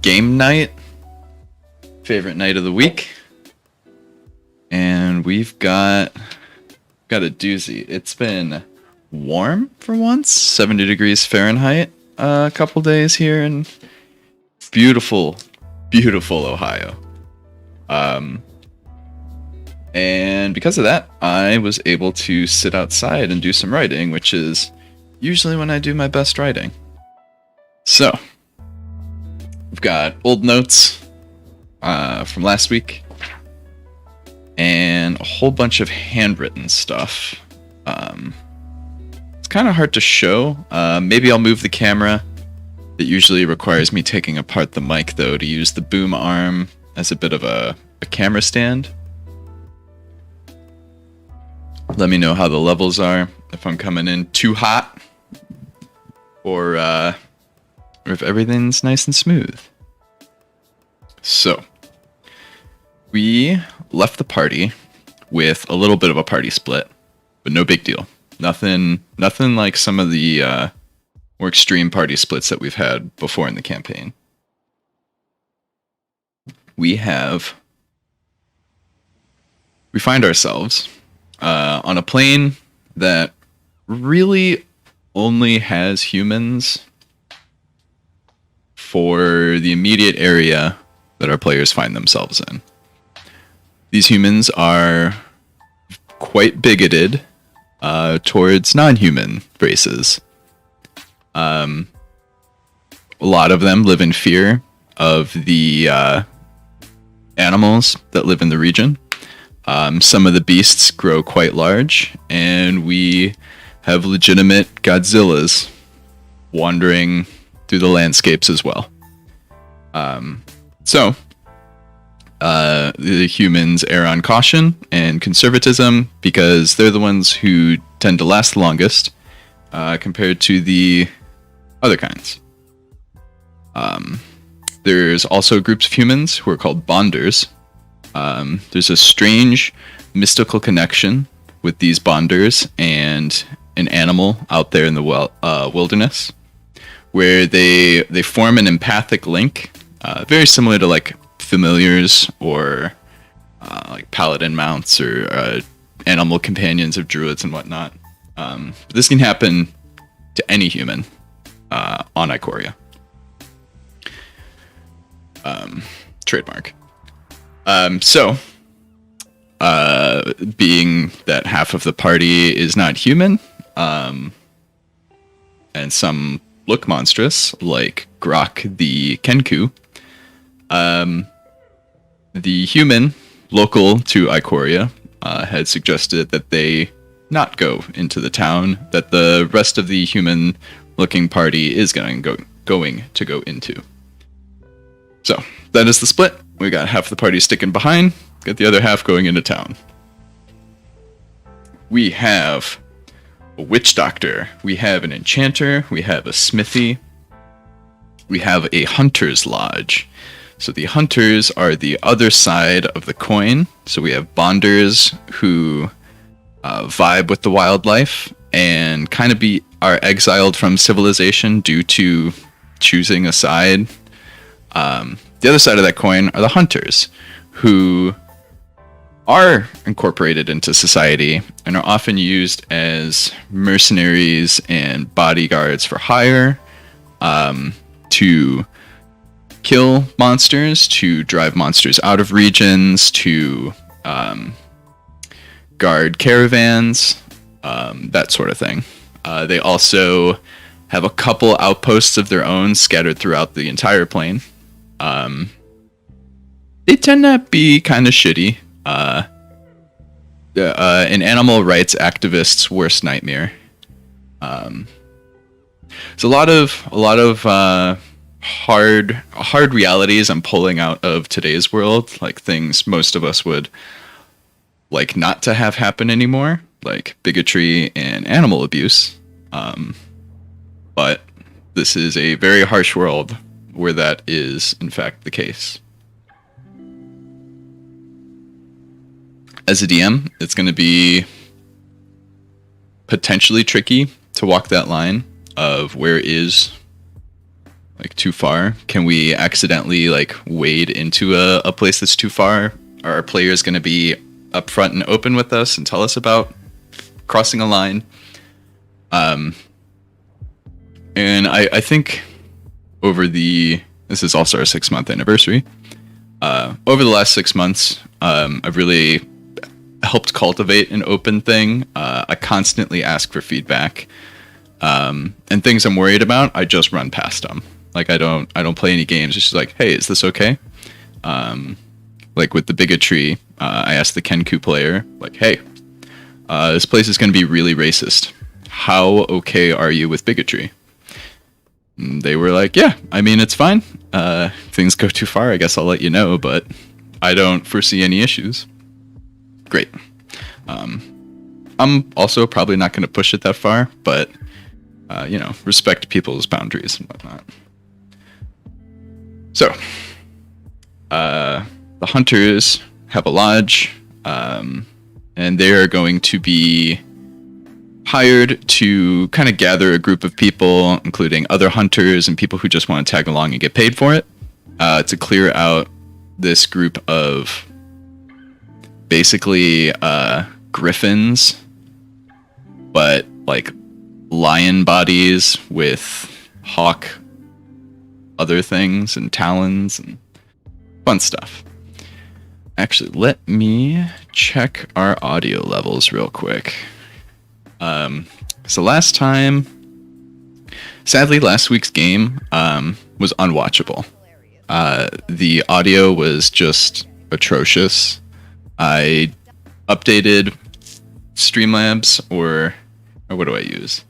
game night, favorite night of the week, and we've got a doozy. It's been warm for once, 70 degrees Fahrenheit, a couple days here in beautiful Ohio. And because of that, I was able to sit outside and do some writing, which is usually when I do my best writing. So, we've got old notes from last week and a whole bunch of handwritten stuff. It's kind of hard to show. Maybe I'll move the camera. It usually requires me taking apart the mic, though, to use the boom arm as a bit of a camera stand. Let me know how the levels are, if I'm coming in too hot, or if everything's nice and smooth. So, we left the party with a little bit of a party split, but no big deal. Nothing like some of the more extreme party splits that we've had before in the campaign. We find ourselves on a plane that really only has humans for the immediate area that our players find themselves in. These humans are quite bigoted towards non-human races. A lot of them live in fear of the animals that live in the region. Some of the beasts grow quite large, and we have legitimate Godzillas wandering through the landscapes as well. So, the humans err on caution and conservatism because they're the ones who tend to last the longest compared to the other kinds. There's also groups of humans who are called bonders. There's a strange mystical connection with these bonders and an animal out there in the wilderness, where they form an empathic link, very similar to like familiars or like paladin mounts or animal companions of druids and whatnot. This can happen to any human on Ikoria. Trademark. So, being that half of the party is not human, and some look monstrous, like Grok the Kenku, the human local to Ikoria had suggested that they not go into the town that the rest of the human-looking party is going to go into. So, that is the split. We got half the party sticking behind, got the other half going into town. We have a witch doctor, we have an enchanter, we have a smithy, we have a hunter's lodge. So the hunters are the other side of the coin. So we have bonders who vibe with the wildlife and kind of are exiled from civilization due to choosing a side. The other side of that coin are the hunters, who are incorporated into society and are often used as mercenaries and bodyguards for hire, to kill monsters, to drive monsters out of regions, to guard caravans, that sort of thing. They also have a couple outposts of their own scattered throughout the entire plane. They tend to be kind of shitty. An animal rights activist's worst nightmare. There's a lot of hard realities I'm pulling out of today's world, like things most of us would like not to have happen anymore, like bigotry and animal abuse. But this is a very harsh world where that is, in fact, the case. As a DM, it's going to be potentially tricky to walk that line of where is like too far? Can we accidentally like wade into a place that's too far? Are our players going to be upfront and open with us and tell us about crossing a line? And I think this is also our 6-month anniversary. Over the last 6 months, I've really helped cultivate an open thing. I constantly ask for feedback, and things I'm worried about, I just run past them. Like I don't play any games. It's just like, hey, is this okay? Like with the bigotry, I asked the Kenku player, like, hey, this place is going to be really racist. How okay are you with bigotry? And they were like, yeah, I mean, it's fine. If things go too far, I guess I'll let you know, but I don't foresee any issues. Great. I'm also probably not going to push it that far, but, respect people's boundaries and whatnot. So, the hunters have a lodge, and they are going to be hired to kind of gather a group of people, including other hunters and people who just want to tag along and get paid for it, to clear out this group of basically griffins, but like lion bodies with hawk other things and talons and fun stuff. Actually, let me check our audio levels real quick. So last week's game was unwatchable. The audio was just atrocious. I updated Streamlabs, or what do I use?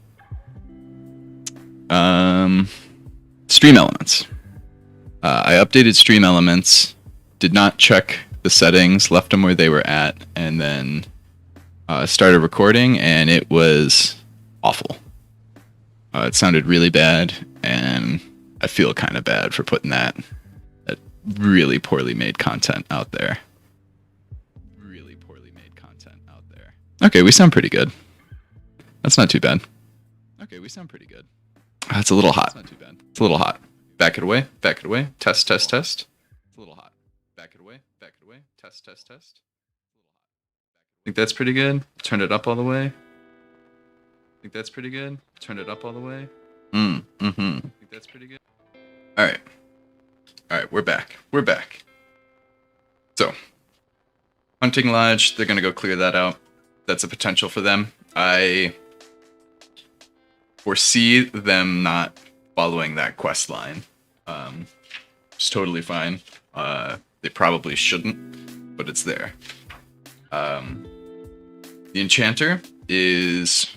Stream Elements. I updated Stream Elements, did not check the settings, left them where they were at, and then started recording, and it was awful. It sounded really bad, and I feel kind of bad for putting that really poorly made content out there. Okay, we sound pretty good. That's not too bad. It's a little hot. It's a little hot. Back it away. Test. It's a little hot. Back it away. Test. Think that's pretty good. Turn it up all the way. Think that's pretty good. Turn it up all the way. Think that's pretty good. All right, we're back. So, hunting lodge, they're going to go clear that out. That's a potential for them. I foresee them not following that quest line. It's totally fine. They probably shouldn't, but it's there. The Enchanter is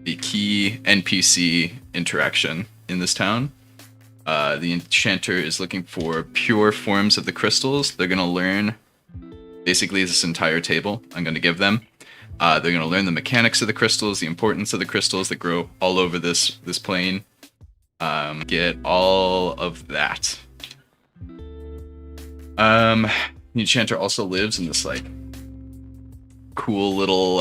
a key NPC interaction in this town. The Enchanter is looking for pure forms of the crystals. They're going to learn basically this entire table I'm going to give them. They're going to learn the mechanics of the crystals, the importance of the crystals that grow all over this plane. Get all of that. The Enchanter also lives in this like cool little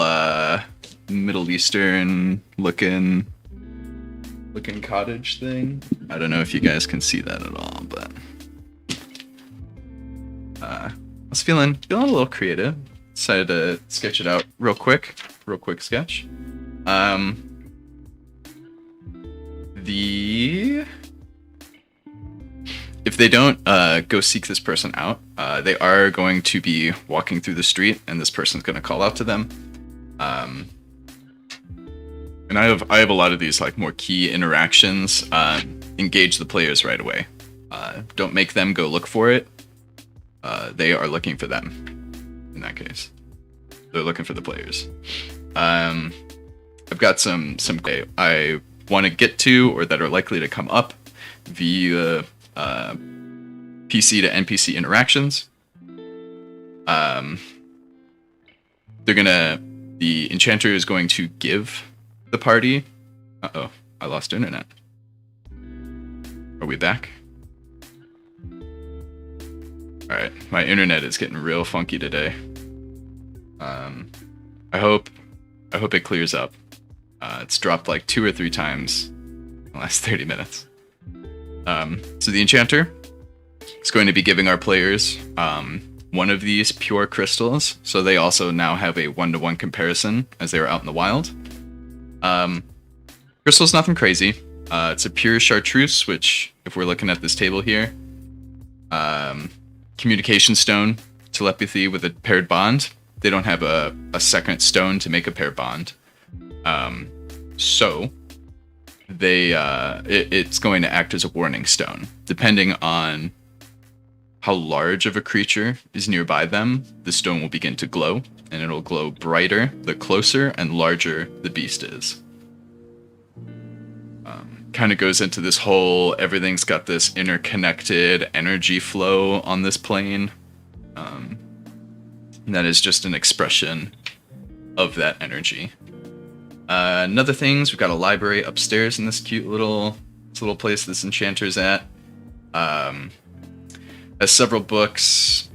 Middle Eastern looking cottage thing. I don't know if you guys can see that at all, but I was feeling a little creative. Decided to sketch it out real quick sketch. If they don't go seek this person out, they are going to be walking through the street, and this person's going to call out to them. And I have a lot of these like more key interactions. Engage the players right away. Don't make them go look for it. They are looking for them. In that case, they're looking for the players. I've got some I want to get to, or that are likely to come up via PC to NPC interactions. The Enchanter is going to give the party. Uh-oh, I lost internet. Are we back? Alright, my internet is getting real funky today. I hope it clears up. It's dropped like 2 or 3 times in the last 30 minutes. So the Enchanter is going to be giving our players one of these pure crystals, so they also now have a 1-to-1 comparison as they were out in the wild. Crystal's nothing crazy. It's a pure chartreuse, which, if we're looking at this table here, communication stone, telepathy with a paired bond. They don't have a second stone to make a paired bond. So it's going to act as a warning stone. Depending on how large of a creature is nearby them, the stone will begin to glow, and it'll glow brighter the closer and larger the beast is. Kind of goes into this whole, everything's got this interconnected energy flow on this plane. And that is just an expression of that energy. Another things, we've got a library upstairs in this cute little place this Enchanter's at. Has several books.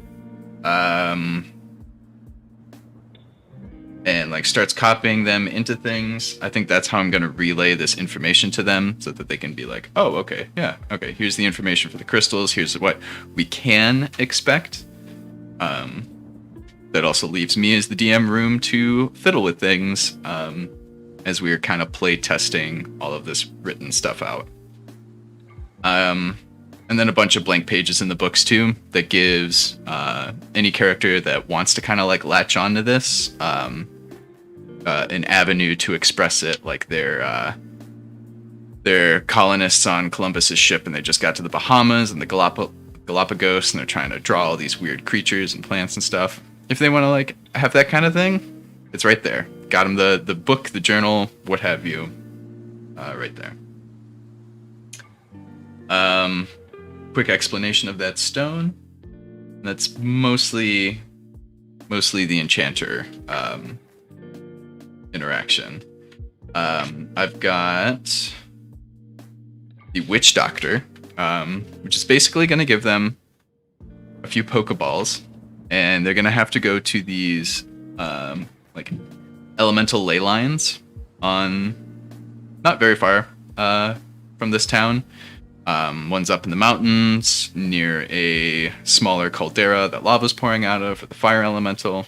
And like starts copying them into things. I think that's how I'm going to relay this information to them, so that they can be like, oh, okay, yeah, okay, here's the information for the crystals, here's what we can expect. That also leaves me as the DM room to fiddle with things as we are kind of play testing all of this written stuff out. And then a bunch of blank pages in the books too, that gives any character that wants to kind of like latch onto this an avenue to express it, like they're colonists on Columbus's ship and they just got to the Bahamas and the Galapagos, and they're trying to draw all these weird creatures and plants and stuff. If they want to like have that kind of thing, it's right there. Got them the book, the journal, what have you, right there. Quick explanation of that stone. That's mostly the Enchanter interaction. I've got the Witch Doctor, which is basically going to give them a few Pokeballs, and they're going to have to go to these like elemental ley lines on not very far from this town. One's up in the mountains near a smaller caldera that lava's pouring out of for the fire elemental.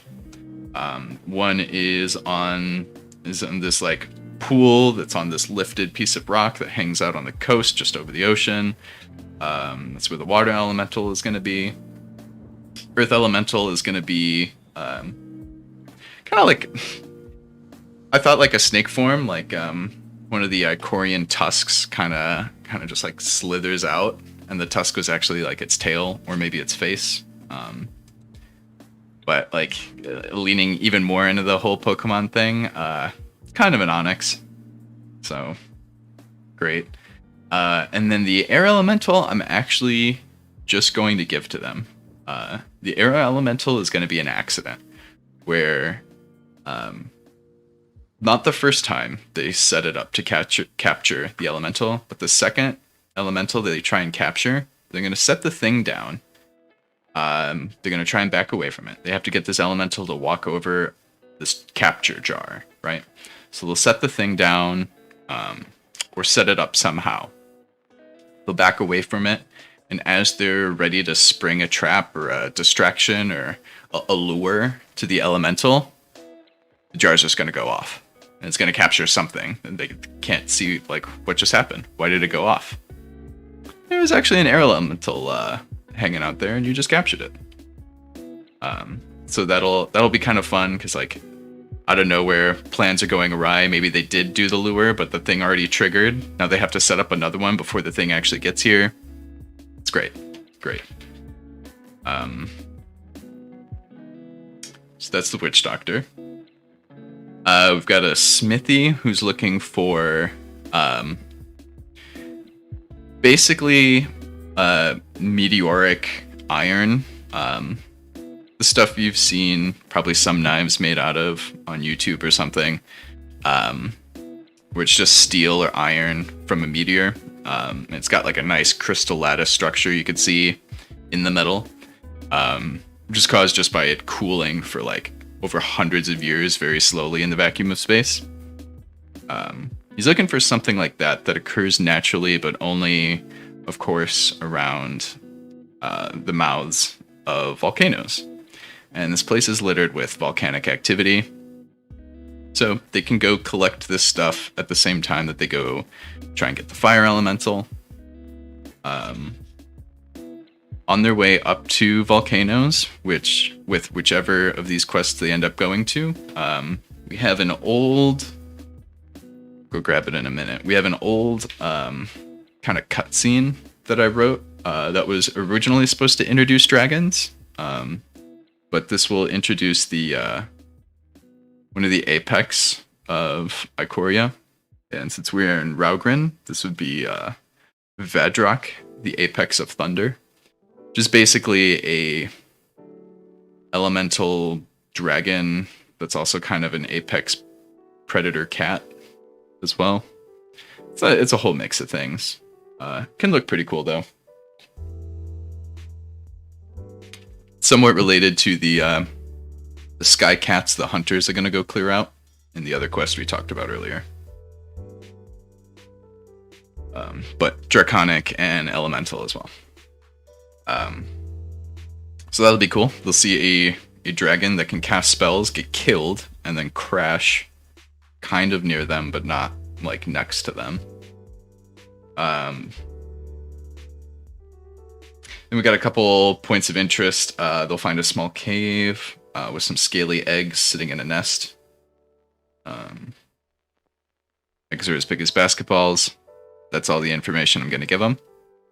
One is in this like pool that's on this lifted piece of rock that hangs out on the coast just over the ocean. That's where the water elemental is going to be. Earth elemental is going to be kind of like, I thought like a snake form, like one of the Ikorian tusks kind of just like slithers out, and the tusk was actually like its tail or maybe its face. But like leaning even more into the whole Pokemon thing, kind of an Onyx. So great. And then the air elemental, I'm actually just going to give to them. The air elemental is going to be an accident where, not the first time they set it up to capture the elemental, but the second elemental that they try and capture, they're going to set the thing down. They're going to try and back away from it. They have to get this elemental to walk over this capture jar, right? So they'll set the thing down, or set it up somehow. They'll back away from it, and as they're ready to spring a trap or a distraction or a lure to the elemental, the jar's just going to go off. And it's going to capture something, and they can't see, like, what just happened. Why did it go off? There was actually an air elemental hanging out there, and you just captured it. So that'll be kind of fun, because, like, out of nowhere, plans are going awry. Maybe they did do the lure, but the thing already triggered. Now they have to set up another one before the thing actually gets here. It's great. Great. So that's the Witch Doctor. We've got a Smithy who's looking for basically meteoric iron. The stuff you've seen probably some knives made out of on YouTube or something, where it's just steel or iron from a meteor. It's got like a nice crystal lattice structure you could see in the metal, which is caused just by it cooling for like over hundreds of years very slowly in the vacuum of space. He's looking for something like that occurs naturally, but only of course, around the mouths of volcanoes. And this place is littered with volcanic activity. So they can go collect this stuff at the same time that they go try and get the fire elemental. On their way up to volcanoes, with whichever of these quests they end up going to, we have an old... Go grab it in a minute. We have an old kind of cutscene that I wrote that was originally supposed to introduce dragons, but this will introduce the one of the apex of Ikoria, and since we're in Raugrin, this would be Vadrock, the apex of thunder, which is basically a elemental dragon that's also kind of an apex predator cat as well. It's a whole mix of things. Can look pretty cool though. Somewhat related to the sky cats the hunters are going to go clear out in the other quest we talked about earlier. But draconic and elemental as well. So that'll be cool. They'll see a dragon that can cast spells, get killed, and then crash kind of near them, but not like next to them. Then we got a couple points of interest. They'll find a small cave with some scaly eggs sitting in a nest. Eggs are as big as basketballs. That's all the information I'm going to give them.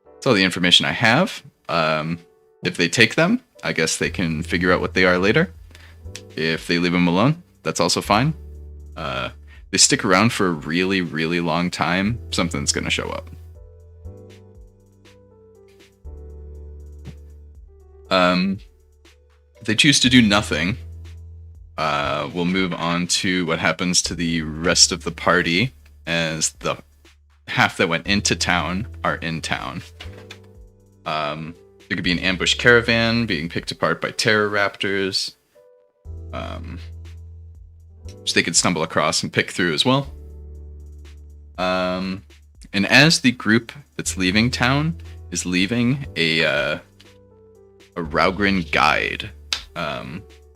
That's all the information I have. If they take them, I guess they can figure out what they are later. If they leave them alone, that's also fine. They stick around for a really, really long time, something's going to show up. If they choose to do nothing, we'll move on to what happens to the rest of the party as the half that went into town are in town. There could be an ambush caravan being picked apart by terror raptors, which they could stumble across and pick through as well. And as the group that's leaving town is leaving, a Raugrin guide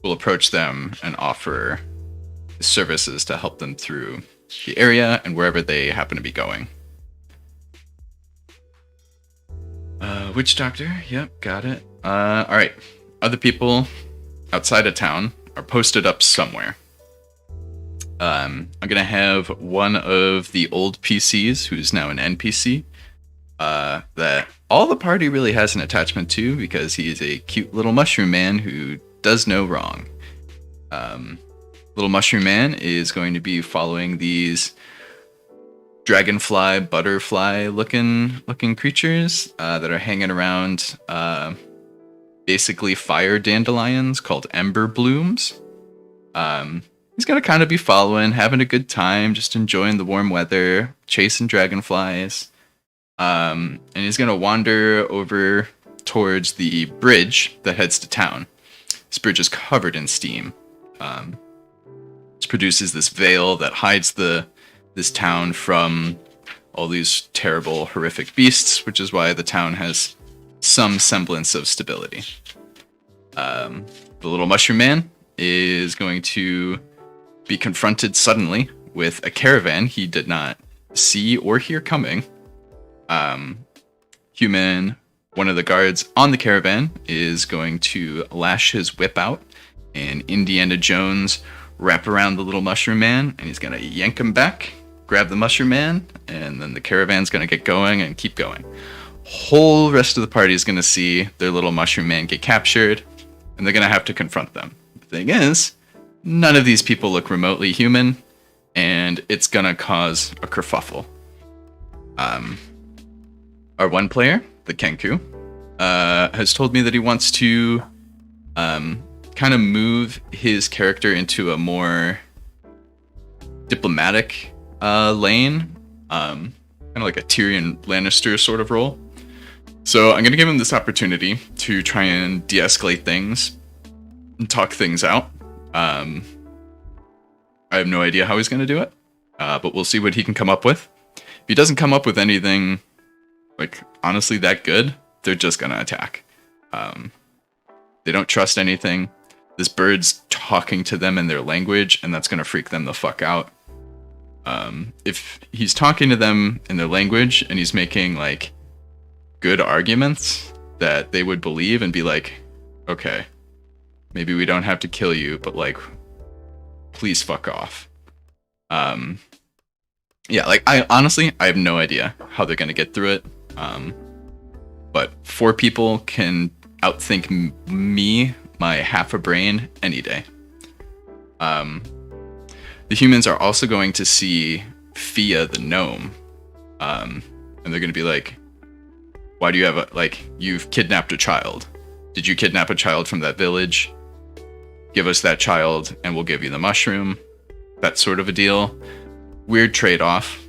will approach them and offer services to help them through the area and wherever they happen to be going. Witch Doctor, yep, got it. Alright, other people outside of town are posted up somewhere. I'm gonna have one of the old PCs, who's now an NPC, that all the party really has an attachment to because he is a cute little mushroom man who does no wrong. Little mushroom man is going to be following these dragonfly, butterfly looking creatures that are hanging around basically fire dandelions called ember blooms. He's gonna kind of be following, having a good time, just enjoying the warm weather, chasing dragonflies. And he's gonna wander over towards the bridge that heads to town. This bridge is covered in steam. This produces this veil that hides this town from all these terrible, horrific beasts, which is why the town has some semblance of stability. The little mushroom man is going to be confronted suddenly with a caravan he did not see or hear coming. Human, one of the guards on the caravan, is going to lash his whip out and Indiana Jones wrap around the little mushroom man, and he's going to yank him back, grab the mushroom man, and then the caravan's going to get going and keep going. Whole rest of the party is going to see their little mushroom man get captured, and they're going to have to confront them. The thing is, none of these people look remotely human, and it's going to cause a kerfuffle. Our one player, the Kenku, has told me that he wants to kind of move his character into a more diplomatic lane, kind of like a Tyrion Lannister sort of role. So I'm going to give him this opportunity to try and de-escalate things and talk things out. I have no idea how he's going to do it, but we'll see what he can come up with. If he doesn't come up with anything like honestly that good, they're just gonna attack. They don't trust anything. This bird's talking to them in their language, and that's gonna freak them the fuck out. If he's talking to them in their language and he's making like good arguments that they would believe and be like, okay, maybe we don't have to kill you, but like, please fuck off. Yeah, like I have no idea how they're gonna get through it. But 4 people can outthink me, my half a brain, any day. The humans are also going to see Fia the gnome, and they're going to be like, why do you have you've kidnapped a child. Did you kidnap a child from that village? Give us that child and we'll give you the mushroom. That sort of a deal. Weird trade-off.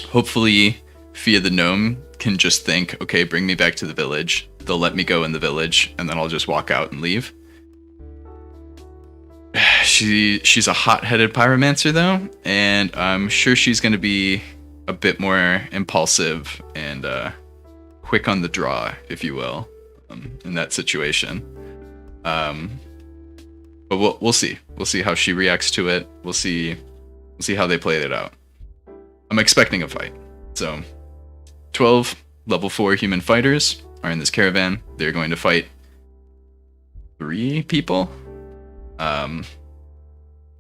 Hopefully Fia the gnome can just think, okay, bring me back to the village. They'll let me go in the village and then I'll just walk out and leave. She's a hot-headed pyromancer though, and I'm sure she's going to be a bit more impulsive and quick on the draw, if you will, in that situation. But we'll see. We'll see how she reacts to it. We'll see how they play it out. I'm expecting a fight. So 12 level 4 human fighters are in this caravan. They're going to fight 3 people.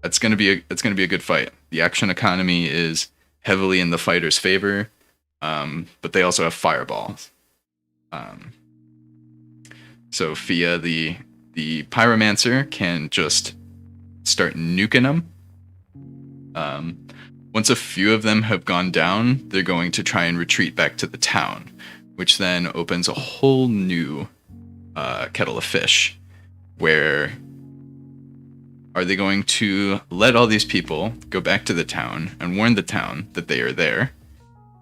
It's gonna be a good fight. The action economy is heavily in the fighter's favor, but they also have fireballs. So Fia, the pyromancer, can just start nuking them. Once a few of them have gone down, they're going to try and retreat back to the town, which then opens a whole new kettle of fish, where are they going to let all these people go back to the town and warn the town that they are there?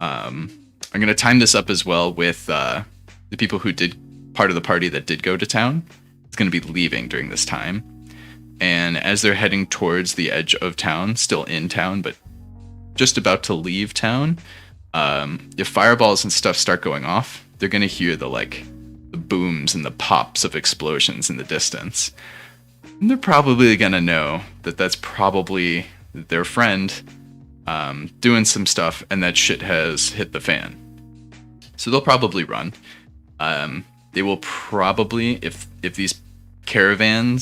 I'm going to time this up as well with the people who did part of the party that did go to town. It's going to be leaving during this time. And as they're heading towards the edge of town, still in town, but just about to leave town, if fireballs and stuff start going off, they're going to hear the booms and the pops of explosions in the distance. And they're probably gonna know that that's probably their friend doing some stuff, and that shit has hit the fan. So they'll probably run. They will probably, if these caravan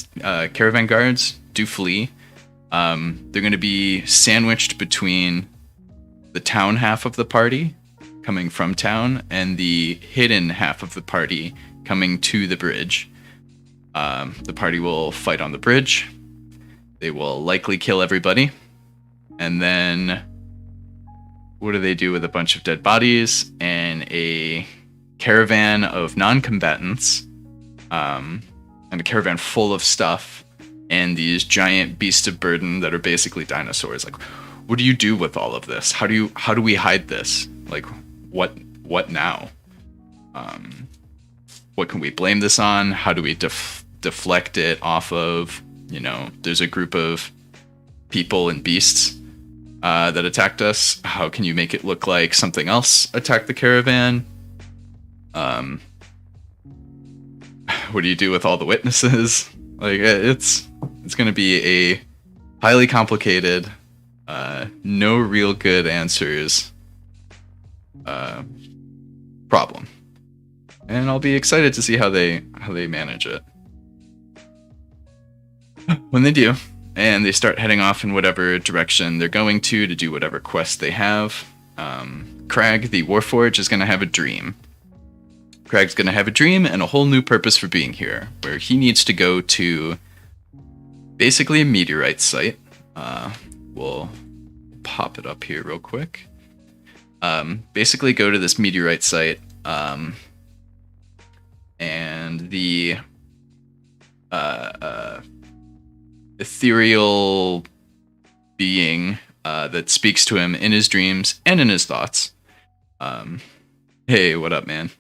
guards do flee, they're going to be sandwiched between the town half of the party coming from town and the hidden half of the party coming to the bridge. The party will fight on the bridge. They will likely kill everybody. And then what do they do with a bunch of dead bodies and a caravan of non-combatants, and a caravan full of stuff, and these giant beasts of burden that are basically dinosaurs? Like, what do you do with all of this? How do we hide this? Like, what now? What can we blame this on? How do we deflect it off of, there's a group of people and beasts that attacked us. How can you make it look like something else attacked the caravan? What do you do with all the witnesses? Like, it's going to be a highly complicated, no real good answers problem. And I'll be excited to see how they manage it. When they do, and they start heading off in whatever direction they're going to do whatever quest they have, Crag, the Warforged, is going to have a dream. Crag's going to have a dream and a whole new purpose for being here, where he needs to go to basically a meteorite site. We'll pop it up here real quick. Basically go to this meteorite site, and the ethereal being that speaks to him in his dreams and in his thoughts. Hey, what up, man?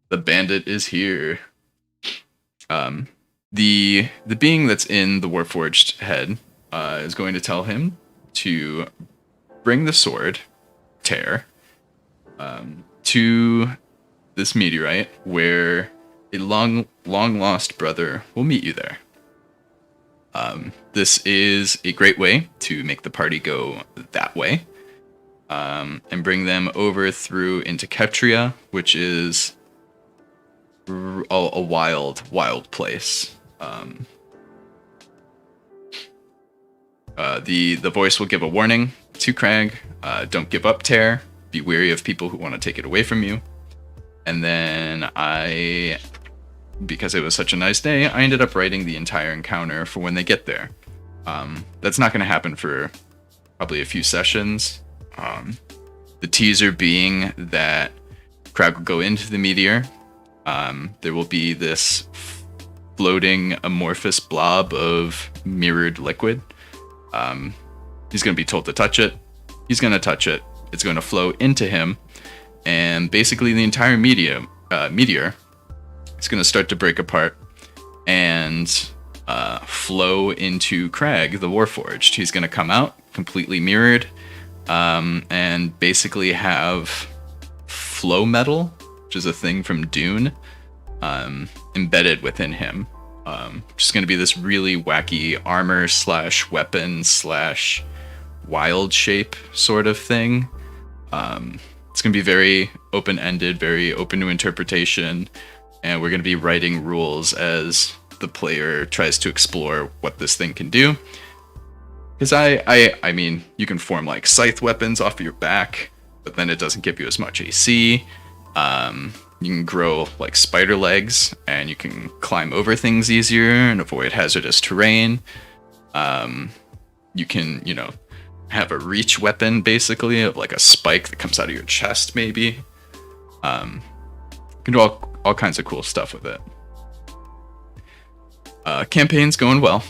The bandit is here. The being that's in the Warforged head is going to tell him to bring the sword, Tear, to this meteorite where a long lost brother will meet you there. This is a great way to make the party go that way, and bring them over through into Ikeria, which is a wild place. The voice will give a warning to Crag. Don't give up, Tear. Be wary of people who want to take it away from you. And then because it was such a nice day, I ended up writing the entire encounter for when they get there. That's not going to happen for probably a few sessions. The teaser being that Crag will go into the meteor. There will be this floating amorphous blob of mirrored liquid. He's going to be told to touch it. He's going to touch it. It's going to flow into him. And basically the entire meteor is going to start to break apart and flow into Crag, the Warforged. He's going to come out completely mirrored, and basically have flow metal, which is a thing from Dune, embedded within him. Just going to be this really wacky armor / weapon / wild shape sort of thing. It's going to be very open-ended, very open to interpretation, and we're going to be writing rules as the player tries to explore what this thing can do. Because I mean, you can form like scythe weapons off of your back, but then it doesn't give you as much AC. You can grow like spider legs, and you can climb over things easier and avoid hazardous terrain. You can, have a reach weapon, basically, of like a spike that comes out of your chest, maybe. You can do all kinds of cool stuff with it. Campaign's going well.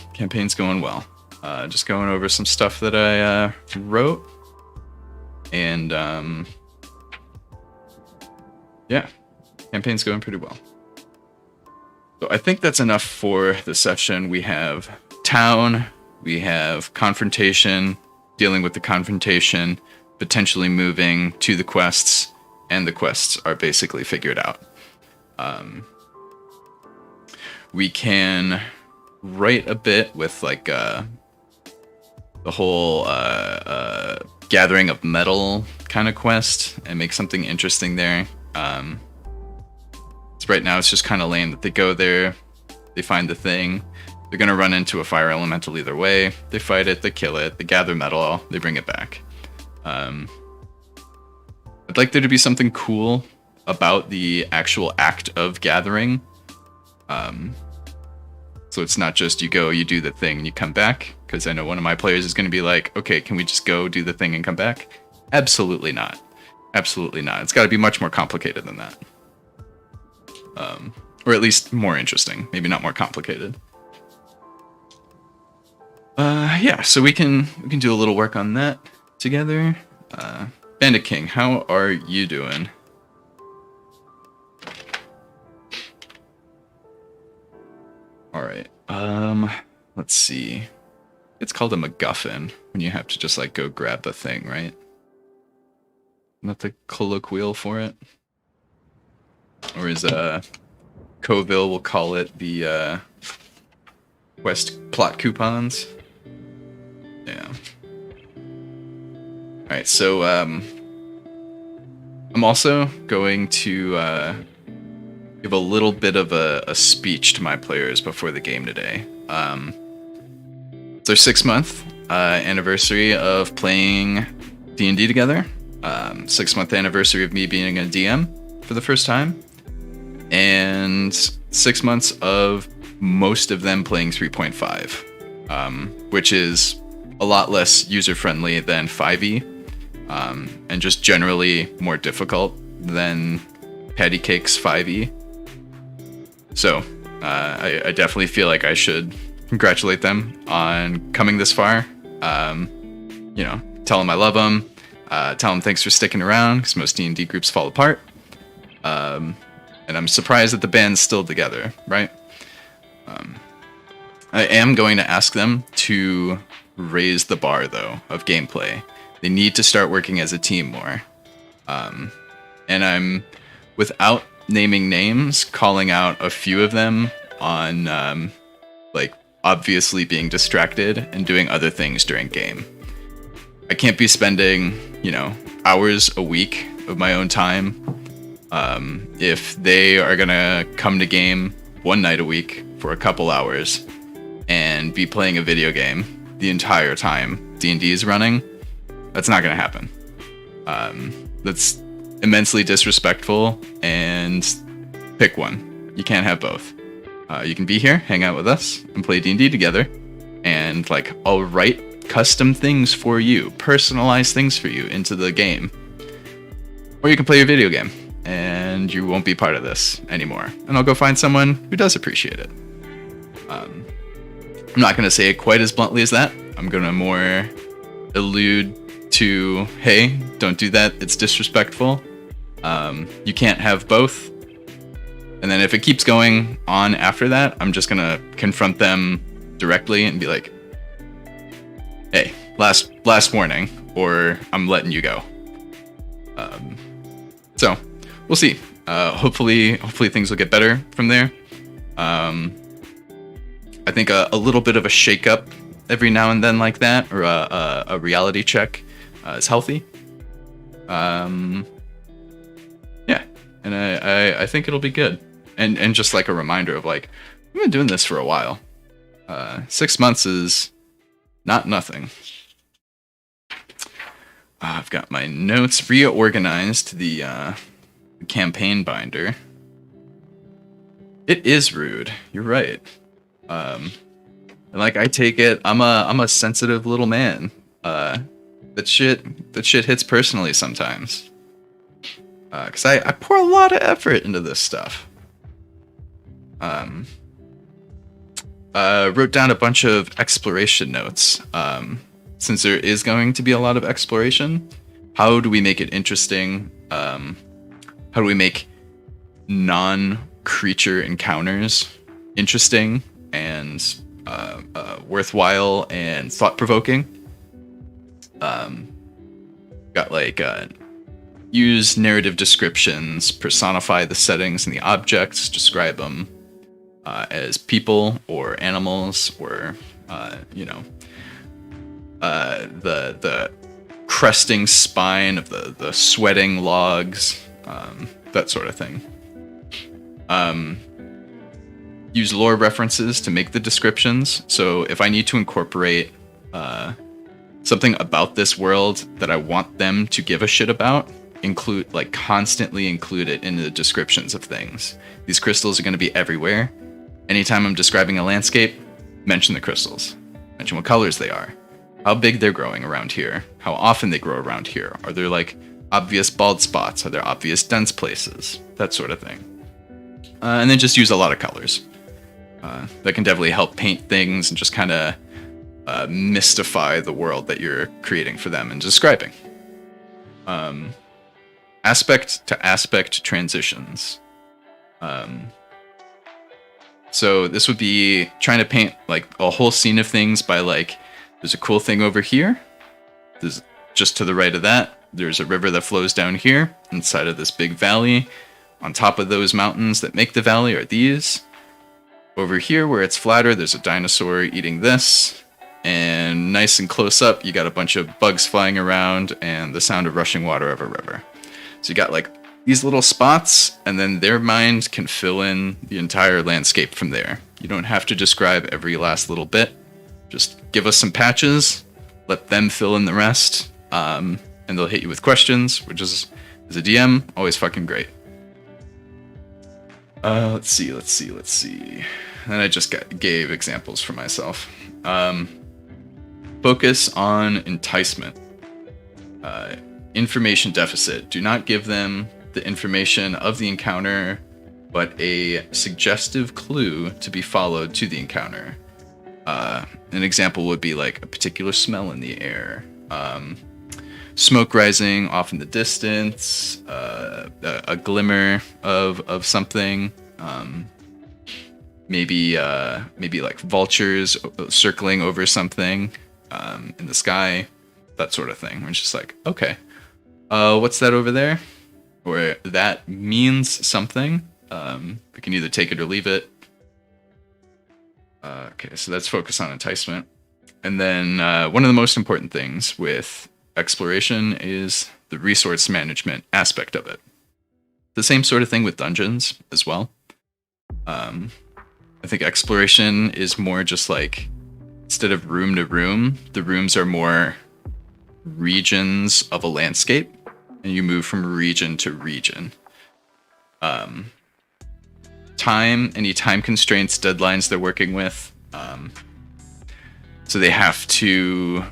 Just going over some stuff that I wrote. And, yeah. Campaign's going pretty well. So I think that's enough for the session. We have town, we have confrontation, dealing with the confrontation, potentially moving to the quests, and the quests are basically figured out. We can write a bit with like the whole gathering of metal kind of quest and make something interesting there. So right now it's just kind of lame that they go there, they find the thing, they're going to run into a fire elemental either way, they fight it, they kill it, they gather metal, they bring it back. I'd like there to be something cool about the actual act of gathering. So it's not just you go, you do the thing, and you come back, because I know one of my players is going to be like, okay, can we just go do the thing and come back? Absolutely not. Absolutely not. It's got to be much more complicated than that. Or at least more interesting. Maybe not more complicated. Yeah, so we can do a little work on that together. Bandit King, how are you doing? All right. Let's see. It's called a MacGuffin when you have to just like go grab the thing, right? Not the colloquial for it. Or is Coville will call it the quest plot coupons. Yeah. Alright, so I'm also going to give a little bit of a speech to my players before the game today. It's our 6-month anniversary of playing D&D together. 6-month anniversary of me being a DM for the first time. And 6 months of most of them playing 3.5, which is a lot less user-friendly than 5e, and just generally more difficult than Patty Cake's 5e. So I definitely feel like I should congratulate them on coming this far. Tell them I love them. Tell them thanks for sticking around, because most D&D groups fall apart. And I'm surprised that the band's still together, right? I am going to ask them to raise the bar, though, of gameplay. They need to start working as a team more. and I'm, without naming names, calling out a few of them on like obviously being distracted and doing other things during game. I can't be spending, hours a week of my own time if they are gonna come to game one night a week for a couple hours and be playing a video game the entire time D&D is running. That's not gonna happen. That's immensely disrespectful, and pick one. You can't have both. You can be here, hang out with us, and play D&D together, and like I'll write custom things for you, personalized things for you into the game. Or you can play your video game, and you won't be part of this anymore. And I'll go find someone who does appreciate it. I'm not going to say it quite as bluntly as that. I'm going to more allude to, hey, don't do that, it's disrespectful. You can't have both. And then if it keeps going on after that, I'm just going to confront them directly and be like, hey, last warning, or I'm letting you go. So we'll see. Hopefully things will get better from there. I think a little bit of a shake-up every now and then like that, or a reality check is healthy. Yeah, and I think it'll be good. And just like a reminder of like, we've been doing this for a while. 6 months is not nothing. I've got my notes reorganized, the campaign binder. It is rude. You're right. And like I take it, I'm a sensitive little man. That shit hits personally sometimes. 'Cause I pour a lot of effort into this stuff. Wrote down a bunch of exploration notes. Since there is going to be a lot of exploration, how do we make it interesting? How do we make non-creature encounters interesting and worthwhile and thought-provoking? Got like use narrative descriptions, personify the settings and the objects, describe them as people or animals, or the cresting spine of the sweating logs, that sort of thing. Use lore references to make the descriptions. So if I need to incorporate something about this world that I want them to give a shit about, constantly include it in the descriptions of things. These crystals are going to be everywhere. Anytime I'm describing a landscape, mention the crystals. Mention what colors they are. How big they're growing around here. How often they grow around here. Are there like obvious bald spots? Are there obvious dense places? That sort of thing. And then just use a lot of colors. That can definitely help paint things and just kind of mystify the world that you're creating for them and describing. Aspect to aspect transitions. So this would be trying to paint like a whole scene of things by like, there's a cool thing over here. There's just to the right of that, there's a river that flows down here inside of this big valley. On top of those mountains that make the valley are these. Over here where it's flatter, there's a dinosaur eating this. And nice and close up, you got a bunch of bugs flying around and the sound of rushing water of a river. So you got like these little spots, and then their mind can fill in the entire landscape from there. You don't have to describe every last little bit. Just give us some patches, let them fill in the rest, and they'll hit you with questions, which is, as a DM, always fucking great. Let's see. And I just gave examples for myself. Focus on enticement. Information deficit. Do not give them the information of the encounter, but a suggestive clue to be followed to the encounter. An example would be like a particular smell in the air. Smoke rising off in the distance, a glimmer of something, maybe like vultures circling over something in the sky, that sort of thing. It's just like, okay, what's that over there? or that means something. We can either take it or leave it. Okay, so that's focus on enticement. And then one of the most important things with exploration is the resource management aspect of it. The same sort of thing with dungeons as well. I think exploration is more just like, instead of room to room, the rooms are more regions of a landscape, and you move from region to region. Any time constraints, deadlines they're working with. So they have to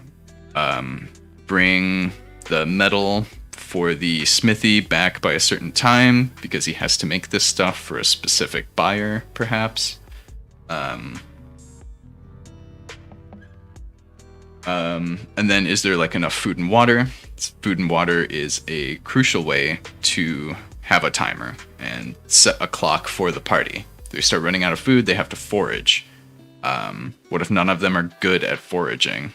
bring the metal for the smithy back by a certain time because he has to make this stuff for a specific buyer, perhaps. And then is there like enough food and water? Food and water is a crucial way to have a timer and set a clock for the party. If they start running out of food, they have to forage. What if none of them are good at foraging?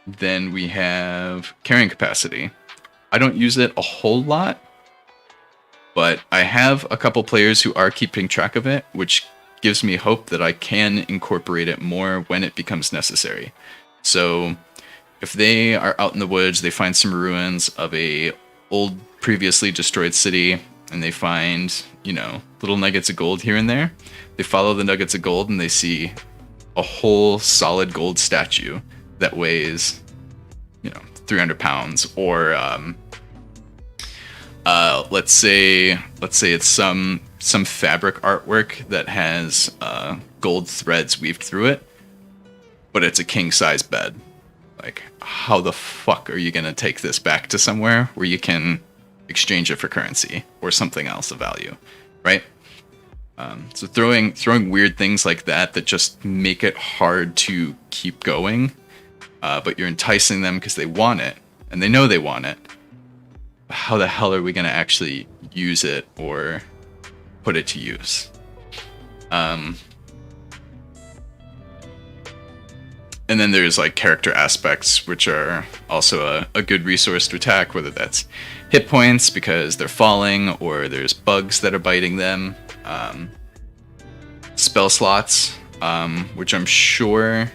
Then we have carrying capacity. I don't use it a whole lot, but I have a couple players who are keeping track of it, which gives me hope that I can incorporate it more when it becomes necessary. So if they are out in the woods, they find some ruins of a old previously destroyed city, and they find, little nuggets of gold here and there. They follow the nuggets of gold and they see a whole solid gold statue that weighs, 300 pounds, or let's say it's some fabric artwork that has gold threads weaved through it, but it's a king-size bed. Like, how the fuck are you gonna take this back to somewhere where you can exchange it for currency or something else of value, right? So throwing weird things like that just make it hard to keep going, but you're enticing them because they want it, and they know they want it. How the hell are we going to actually use it or put it to use? And then there's like character aspects, which are also a good resource to attack, whether that's hit points because they're falling, or there's bugs that are biting them. Spell slots, which I'm sure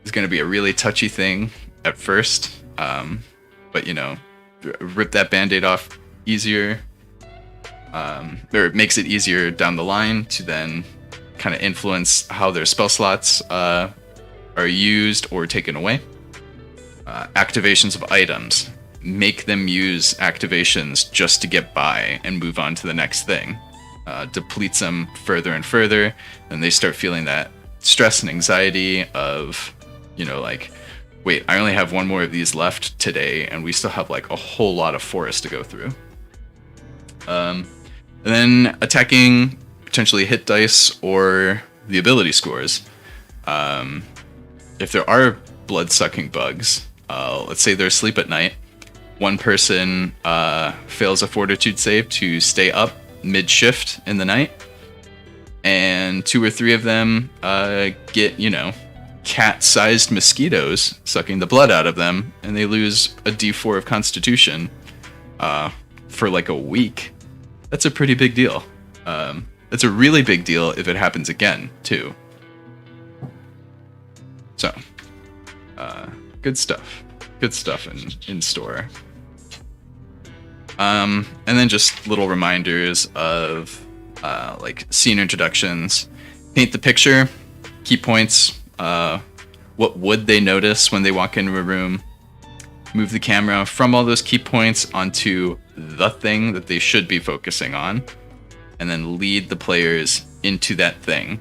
is going to be a really touchy thing at first, but rip that band-aid off easier, or it makes it easier down the line to then kind of influence how their spell slots are used or taken away. Activations of items, make them use activations just to get by and move on to the next thing. Depletes them further and further, and they start feeling that stress and anxiety of, wait, I only have one more of these left today, and we still have like a whole lot of forest to go through. And then attacking potentially hit dice or the ability scores. If there are blood-sucking bugs, let's say they're asleep at night, one person fails a fortitude save to stay up mid-shift in the night, and 2 or 3 of them get, cat-sized mosquitoes sucking the blood out of them, and they lose a D4 of Constitution for like a week. That's a pretty big deal. It's a really big deal if it happens again, too. So, good stuff. Good stuff in store. And then just little reminders of like scene introductions. Paint the picture, key points. What would they notice when they walk into a room? Move the camera from all those key points onto the thing that they should be focusing on, and then lead the players into that thing.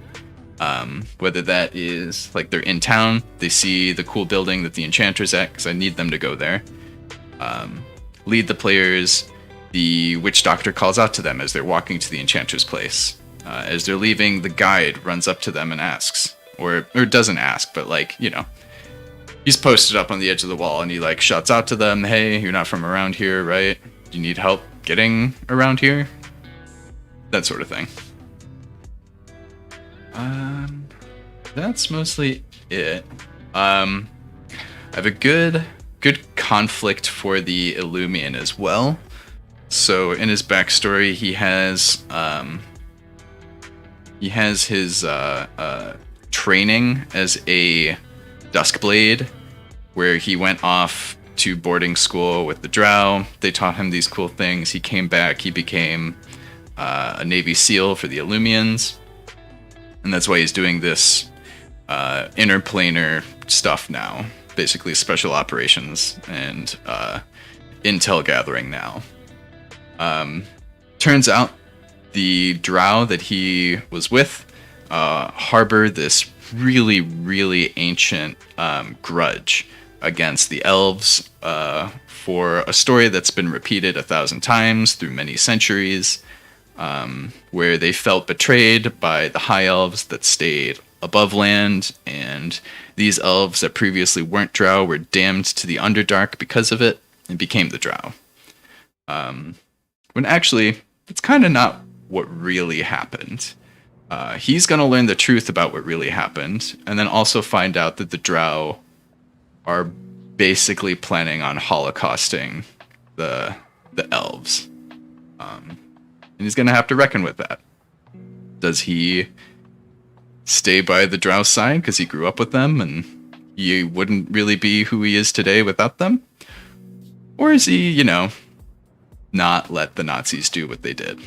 Whether that is like they're in town, they see the cool building that the Enchanter's at, because I need them to go there. Lead the players. The witch doctor calls out to them as they're walking to the Enchanter's place. As they're leaving, the guide runs up to them and asks, or doesn't ask, but like, he's posted up on the edge of the wall, and he like shouts out to them, "Hey, you're not from around here, right? Do you need help getting around here?" That sort of thing. That's mostly it. I have a good good conflict for the Illumian as well. So in his backstory, he has his training as a Duskblade, where he went off to boarding school with the Drow. They taught him these cool things. He came back. He became a Navy SEAL for the Illumians, and that's why he's doing this interplanar stuff now. Basically, special operations and intel gathering now. Turns out the Drow that he was with harbor this really, really ancient grudge against the elves for a story that's been repeated 1,000 times through many centuries, where they felt betrayed by the high elves that stayed above land, and these elves that previously weren't Drow were damned to the Underdark because of it and became the Drow. When actually, it's kind of not what really happened. He's going to learn the truth about what really happened, and then also find out that the Drow are basically planning on holocausting the elves. And he's going to have to reckon with that. Does he stay by the Drow side because he grew up with them and he wouldn't really be who he is today without them? Or is he, not let the Nazis do what they did?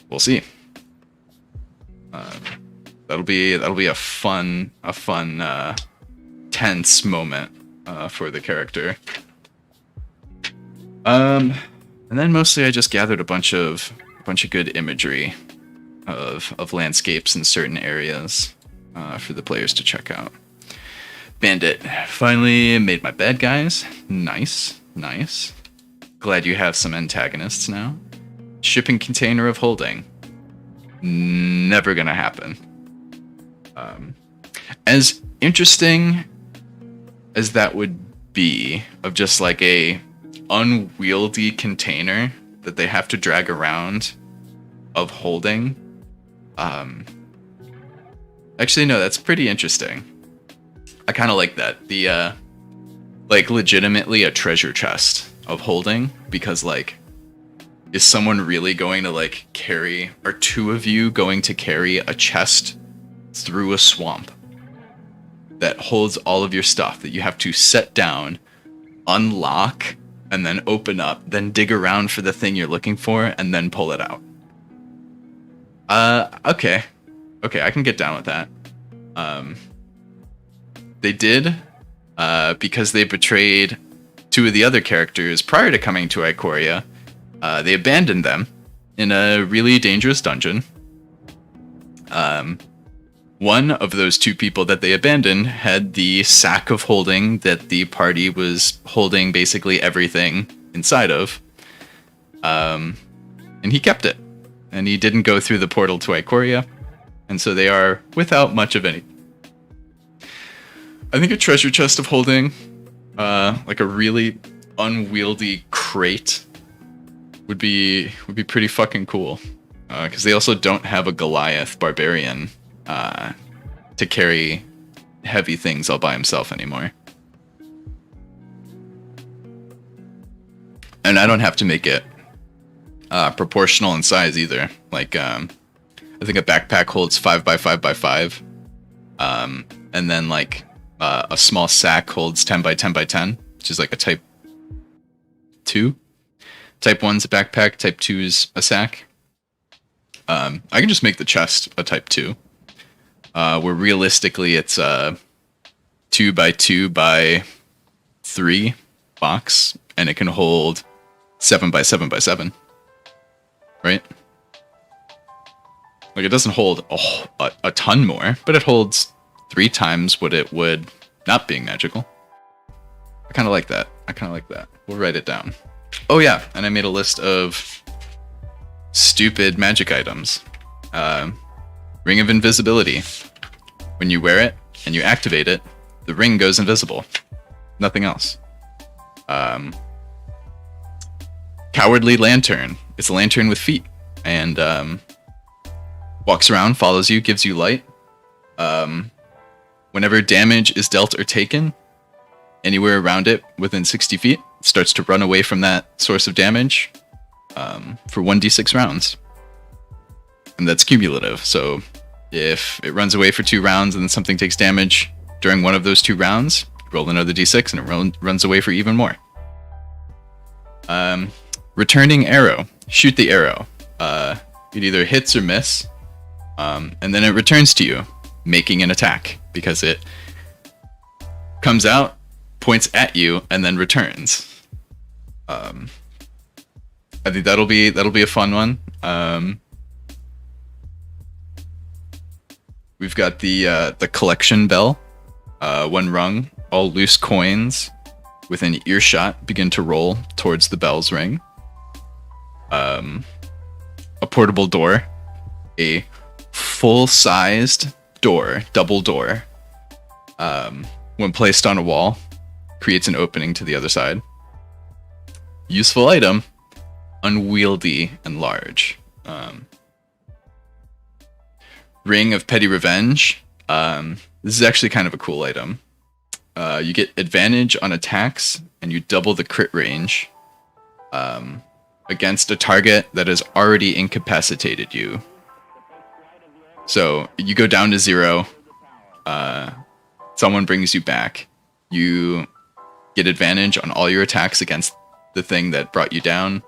We'll see. That'll be a fun, tense moment for the character. And then mostly I just gathered a bunch of good imagery of landscapes in certain areas for the players to check out. Bandit finally made my bed, guys. Nice. Glad you have some antagonists now. Shipping container of holding. Never gonna happen. As interesting as that would be, of just like a unwieldy container that they have to drag around of holding. Actually, no, that's pretty interesting. I kind of like that. The legitimately a treasure chest of holding, because is someone really going to carry, are two of you going to carry a chest through a swamp that holds all of your stuff that you have to set down, unlock, and then open up, then dig around for the thing you're looking for, and then pull it out? Okay, I can get down with that. They did, because they betrayed two of the other characters prior to coming to Ikoria. They abandoned them in a really dangerous dungeon. One of those two people that they abandoned had the sack of holding that the party was holding basically everything inside of. And he kept it. And he didn't go through the portal to Ikoria. And so they are without much of any. I think a treasure chest of holding, like a really unwieldy crate, would be pretty fucking cool. Because they also don't have a Goliath barbarian to carry heavy things all by himself anymore. And I don't have to make it proportional in size either. I think a backpack holds 5x5x5. And then a small sack holds 10x10x10, which is like a type 2. Type 1's a backpack, type 2's a sack. I can just make the chest a type 2. Where realistically it's a 2x2x3 box, and it can hold 7x7x7. Right? It doesn't hold a ton more, but it holds 3 times what it would not being magical. I kind of like that. We'll write it down. Oh yeah, and I made a list of stupid magic items. Ring of Invisibility. When you wear it and you activate it, the ring goes invisible. Nothing else. Cowardly Lantern. It's a lantern with feet, and walks around, follows you, gives you light. Whenever damage is dealt or taken, anywhere around it within 60 feet starts to run away from that source of damage for 1d6 rounds. And that's cumulative. So if it runs away for 2 rounds and then something takes damage during one of those 2 rounds, roll another d6 and it runs away for even more. Returning arrow. Shoot the arrow. It either hits or miss, and then it returns to you, making an attack because it comes out, points at you, and then returns. I think that'll be a fun one. We've got the collection bell. 1 rung. All loose coins within earshot begin to roll towards the bell's ring. A portable door. A full-sized door, double door, when placed on a wall, creates an opening to the other side. Useful item, unwieldy and large. Ring of Petty Revenge. This is actually kind of a cool item. You get advantage on attacks, and you double the crit range against a target that has already incapacitated you. So you go down to 0. Someone brings you back. You get advantage on all your attacks against the thing that brought you down,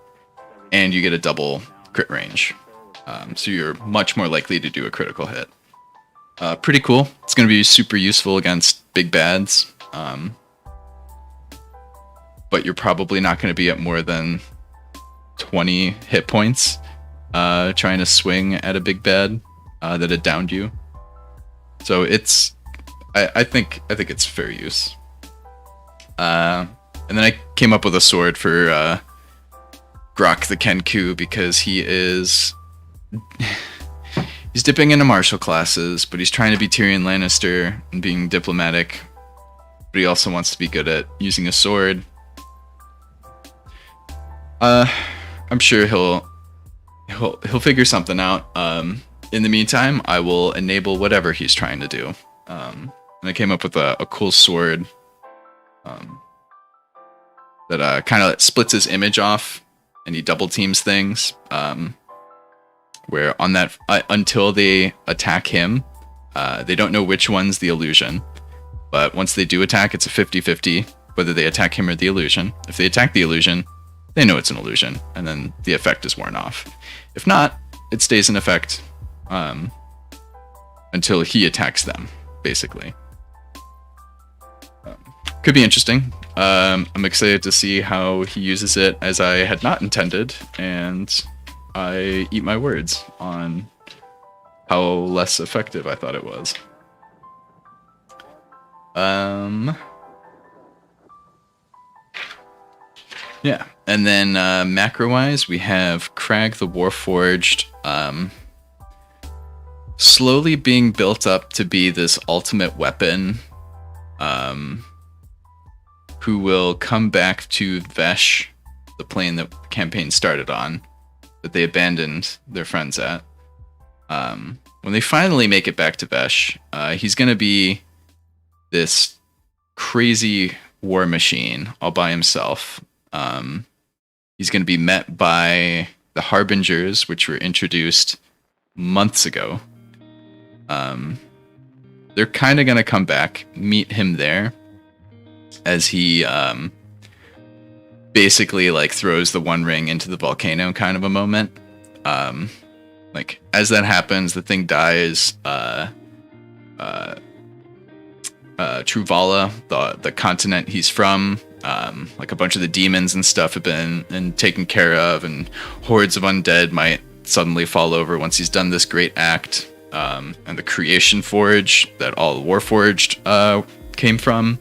and you get a double crit range. So you're much more likely to do a critical hit. Pretty cool. It's going to be super useful against big bads. But you're probably not going to be at more than 20 hit points trying to swing at a big bad that had downed you. So it's I think it's fair use. And then I came up with a sword for Grok the Kenku because he's dipping into martial classes, but he's trying to be Tyrion Lannister and being diplomatic, but he also wants to be good at using a sword. I'm sure he'll figure something out. In the meantime, I will enable whatever he's trying to do. And I came up with a cool sword that kind of splits his image off, and he double teams things. Where on that until they attack him, they don't know which one's the illusion. But once they do attack, it's a 50-50 whether they attack him or the illusion. If they attack the illusion, they know it's an illusion, and then the effect is worn off. If not, it stays in effect until he attacks them, basically. Could be interesting. I'm excited to see how he uses it as I had not intended, and I eat my words on how less effective I thought it was. Yeah, and then macro-wise, we have Crag the Warforged slowly being built up to be this ultimate weapon, who will come back to Vesh, the plane that campaign started on, that they abandoned their friends at. When they finally make it back to Vesh, he's going to be this crazy war machine all by himself. He's going to be met by the Harbingers, which were introduced months ago. They're kind of going to come back, meet him there, as he basically like throws the One Ring into the volcano kind of a moment. Like as that happens, the thing dies. Truvala, the continent he's from, like a bunch of the demons and stuff have been taken care of, and hordes of undead might suddenly fall over once he's done this great act. And the Creation Forge that all Warforged came from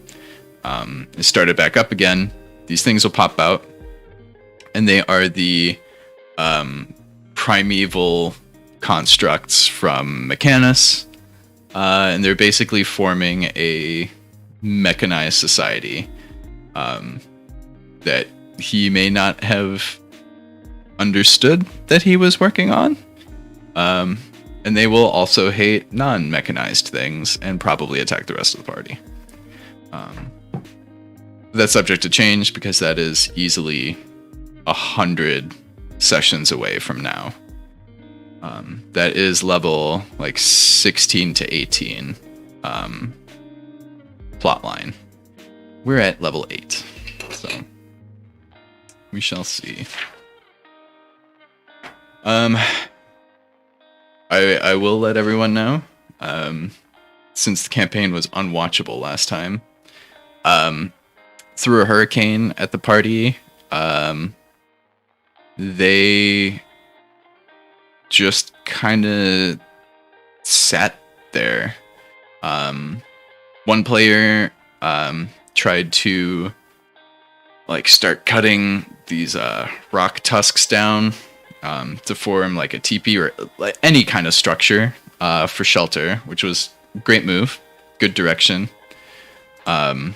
is started back up again. These things will pop out, and they are the primeval constructs from Mechanus, and they're basically forming a mechanized society that he may not have understood that he was working on. And they will also hate non-mechanized things and probably attack the rest of the party. That's subject to change because that is easily 100 sessions away from now. That is level like 16 to 18 plotline. We're at level 8, so we shall see. I will let everyone know, since the campaign was unwatchable last time, through a hurricane at the party, they just kind of sat there. One player tried to like start cutting these rock tusks down to form like a teepee or like any kind of structure for shelter, which was a great move, good direction. One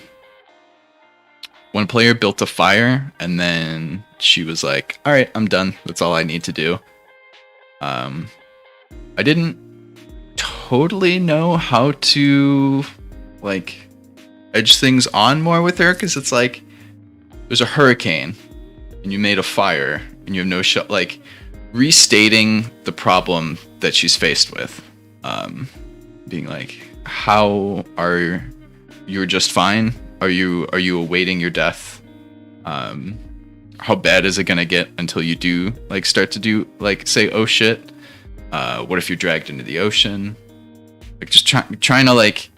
player built a fire, and then she was like, all right, I'm done. That's all I need to do. I didn't totally know how to like edge things on more with her, because it's like there's a hurricane and you made a fire and you have no like restating the problem that she's faced with, being like, how are you're just fine, are you awaiting your death, how bad is it gonna get until you do like start to do like say, oh shit, what if you're dragged into the ocean, like just trying to like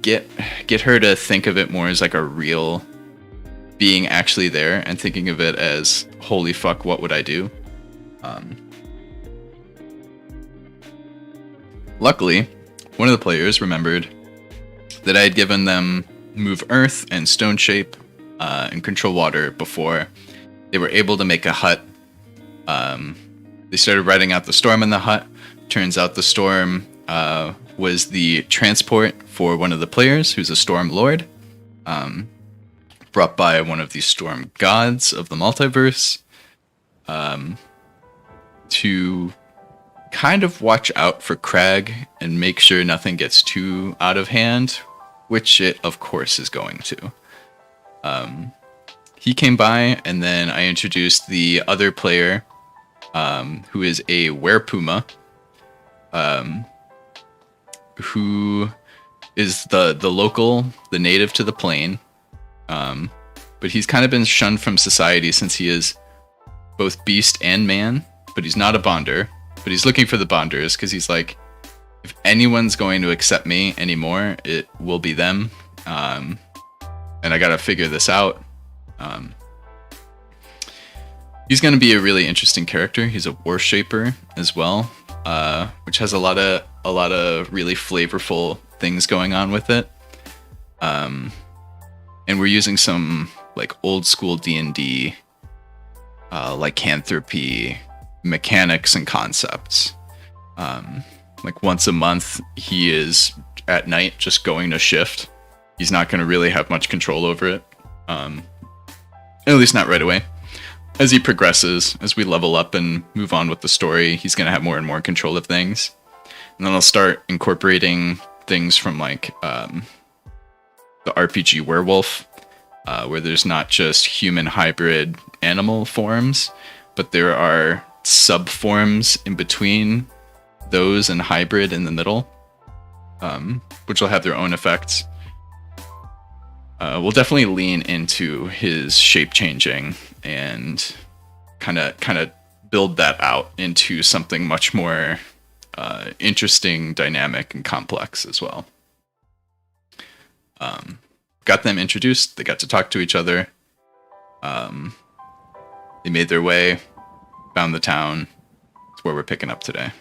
get her to think of it more as like a real being actually there, and thinking of it as, holy fuck, what would I do? Luckily, one of the players remembered that I had given them move earth and stone shape and control water before. They were able to make a hut. They started writing out the storm in the hut. Turns out the storm was the transport for one of the players, who's a storm lord, brought by one of the storm gods of the multiverse, to kind of watch out for Crag and make sure nothing gets too out of hand, which it of course is going to. He came by, and then I introduced the other player, who is a werepuma, who is the local, the native to the plane, but he's kind of been shunned from society since he is both beast and man, but he's not a bonder, but he's looking for the bonders, because he's like, if anyone's going to accept me anymore, it will be them, and I gotta figure this out. He's going to be a really interesting character. He's a war shaper as well, which has a lot of really flavorful things going on with it. And we're using some like old school D&D lycanthropy mechanics and concepts. Like once a month, he is at night just going to shift. He's not going to really have much control over it, at least not right away. As he progresses, as we level up and move on with the story, he's going to have more and more control of things. And then I'll start incorporating things from like the RPG Werewolf, where there's not just human hybrid animal forms, but there are sub-forms in between those and hybrid in the middle, which will have their own effects. We'll definitely lean into his shape changing and kind of build that out into something much more interesting, dynamic, and complex as well. Got them introduced. They got to talk to each other. They made their way, found the town. It's where we're picking up today.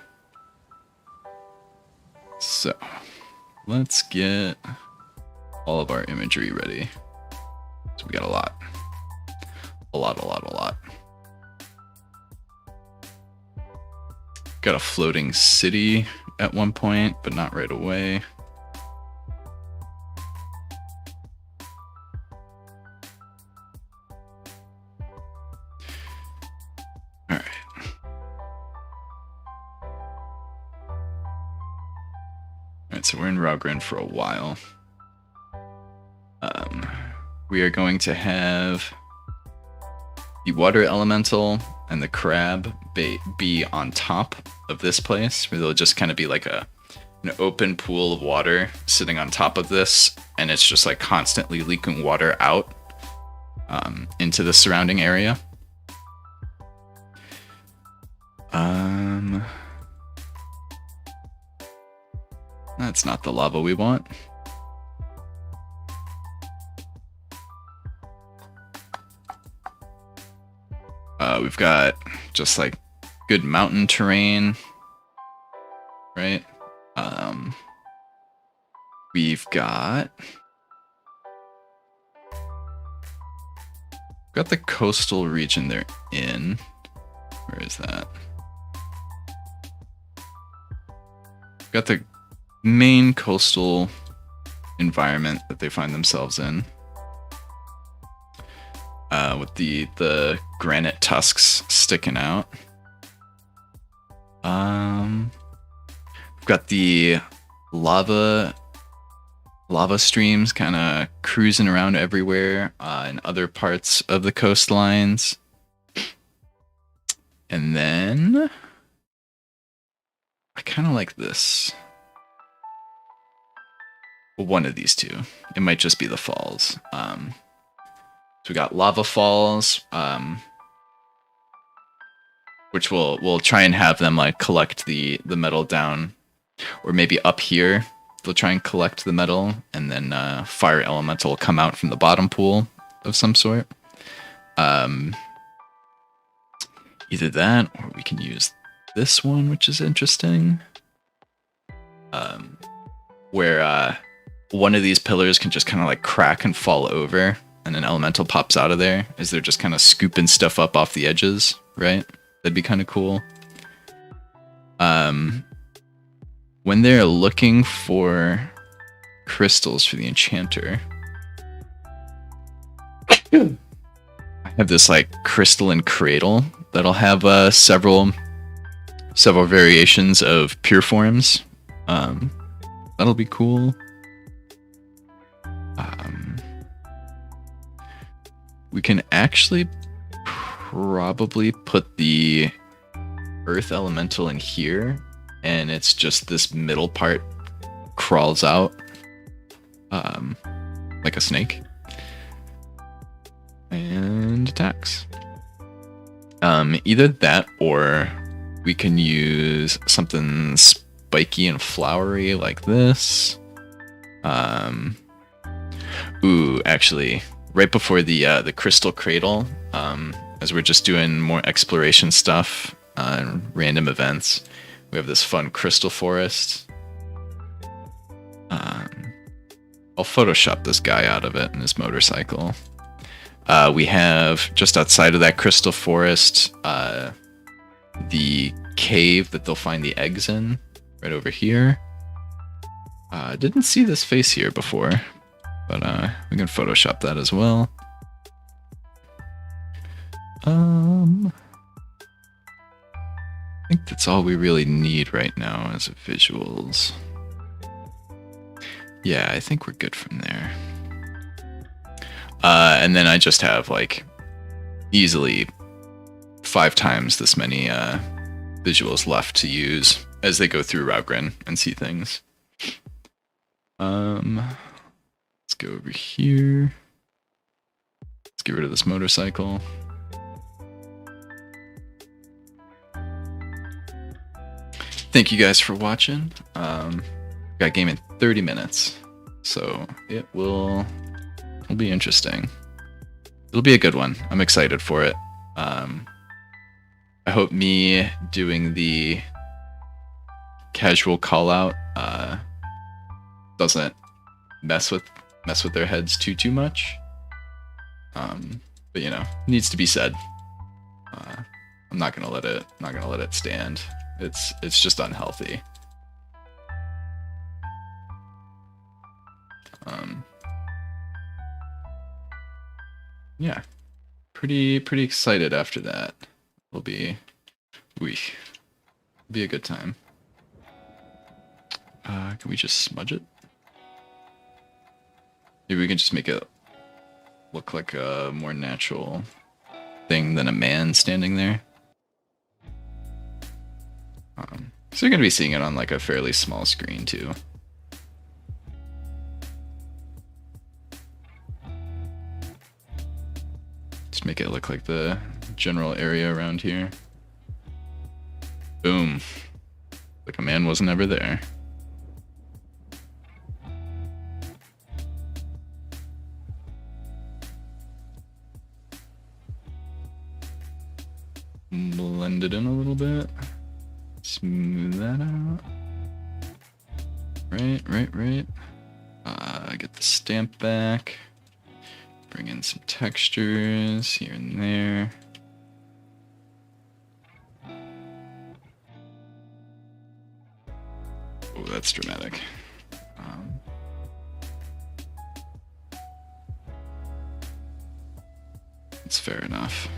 So let's get all of our imagery ready. So we got a lot. Got a floating city at one point, but not right away. All right. All right, so we're in Rogren for a while. we are going to have the water elemental and the crab be on top of this place, where they'll just kind of be like an open pool of water sitting on top of this, and it's just like constantly leaking water out into the surrounding area. That's not the lava we want. We've got just like good mountain terrain, right? We've got the coastal region they're in. Where is that? Got the main coastal environment that they find themselves in. With the granite tusks sticking out. We've got the lava streams kind of cruising around everywhere in other parts of the coastlines. And then I kind of like this. Well, one of these two. It might just be the falls. So we got lava falls, which we'll try and have them like collect the metal down, or maybe up here they'll try and collect the metal, and then fire elemental will come out from the bottom pool of some sort. Either that, or we can use this one, which is interesting, where one of these pillars can just kind of like crack and fall over, and an elemental pops out of there as they're just kind of scooping stuff up off the edges, right? That'd be kind of cool. When they're looking for crystals for the Enchanter, I have this like crystalline cradle that'll have several variations of pure forms. That'll be cool. We can actually probably put the earth elemental in here, and it's just this middle part crawls out like a snake and attacks. Either that, or we can use something spiky and flowery like this. Ooh, actually, right before the crystal cradle, as we're just doing more exploration stuff and random events, we have this fun crystal forest. I'll Photoshop this guy out of it and his motorcycle. We have, just outside of that crystal forest, the cave that they'll find the eggs in, right over here. Didn't see this face here before, but we can Photoshop that as well. I think that's all we really need right now as visuals. Yeah, I think we're good from there. And then I just have like easily 5 times this many visuals left to use as they go through Raugrin and see things. Let's go over here. Let's get rid of this motorcycle. Thank you guys for watching. Got game in 30 minutes, so it will be interesting. It'll be a good one. I'm excited for it. I hope me doing the casual call out doesn't mess with their heads too much. But you know, needs to be said. I'm not gonna let it stand. It's just unhealthy. Yeah, pretty excited after that. It'll be a good time. Can we just smudge it? Maybe we can just make it look like a more natural thing than a man standing there. So you're going to be seeing it on like a fairly small screen too. Just make it look like the general area around here. Boom. Like a man wasn't ever there. Blend it in a little bit. Smooth that out. Right. Get the stamp back. Bring in some textures here and there. Oh, that's dramatic. It's fair enough.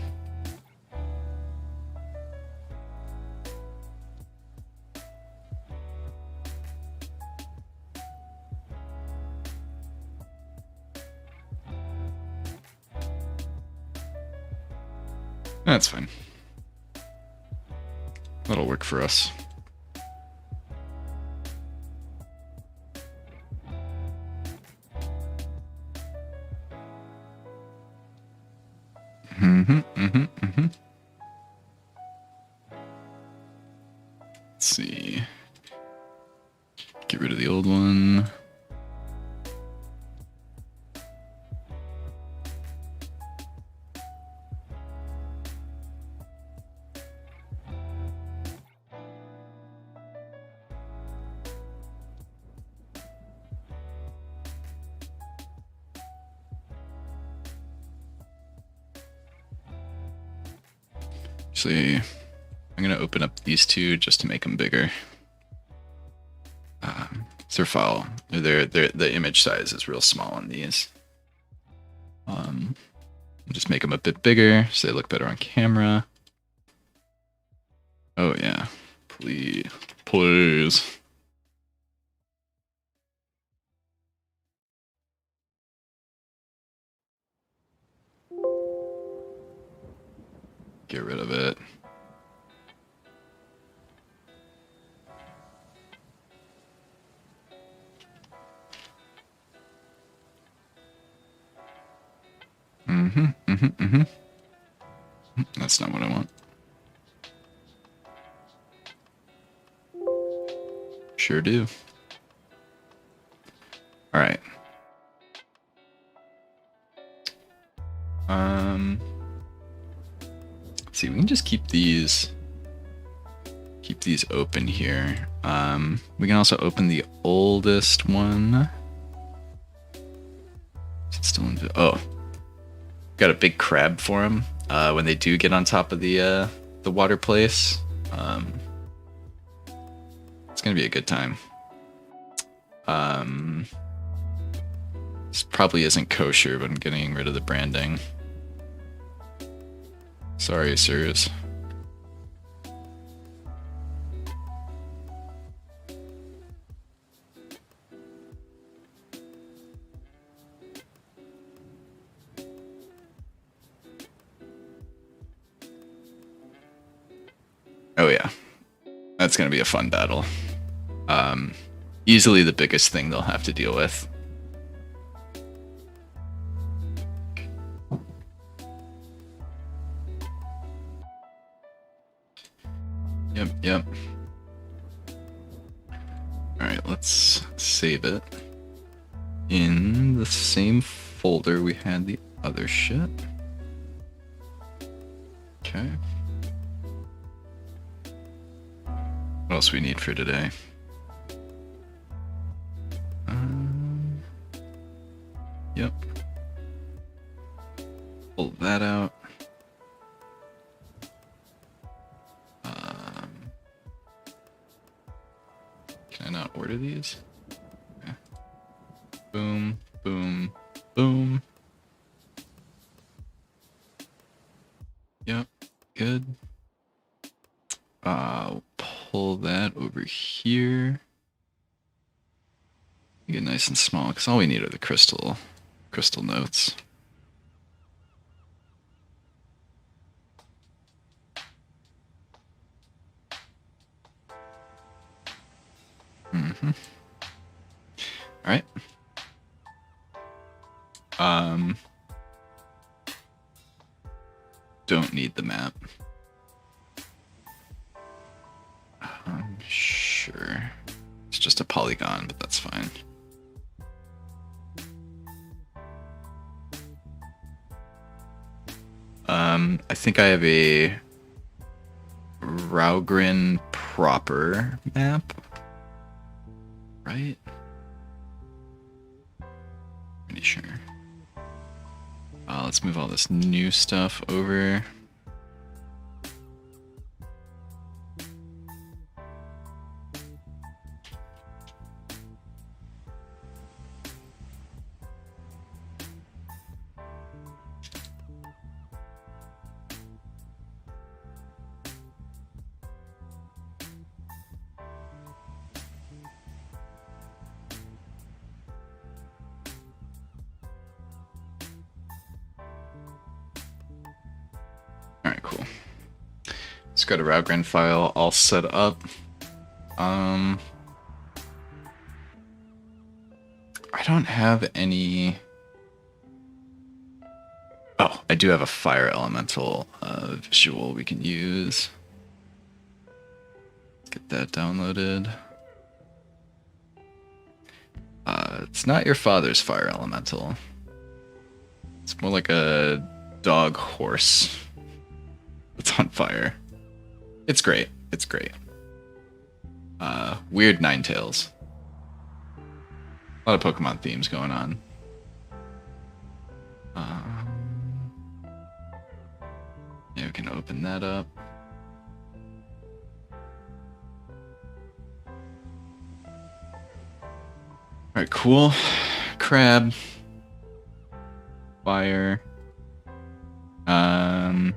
That's fine. That'll work for us. Let's see. Get rid of the old one. Actually, I'm gonna open up these two just to make them bigger. Their file, the image size is real small on these. Just make them a bit bigger so they look better on camera. Oh yeah, please. Get rid of it. That's not what I want. Sure do. All right. Let's see, we can just keep these open here. We can also open the oldest one. Is it still in? Oh, got a big crab for them. When they do get on top of the water place, it's gonna be a good time. This probably isn't kosher, but I'm getting rid of the branding. Sorry, sirs. Oh yeah, that's gonna be a fun battle. Easily the biggest thing they'll have to deal with. Yep. Alright, let's save it in the same folder we had the other shit. Okay. What else we need for today? Yep. Pull that out. Can I not order these? Okay. Boom, boom, boom. Yep, good. Pull that over here. Make it nice and small, because all we need are the crystal notes. Mm-hmm. All right. Don't need the map. Sure. It's just a polygon, but that's fine. I think I have a Raugrin proper map, right? Pretty sure. Let's move all this new stuff over. Alright, cool. Just got a Raugrin file all set up. I don't have any... Oh, I do have a fire elemental visual we can use. Get that downloaded. It's not your father's fire elemental. It's more like a dog horse. It's on fire. It's great. It's great. Weird Ninetales. A lot of Pokemon themes going on. Yeah, we can open that up. Alright, cool. Crab. Fire. I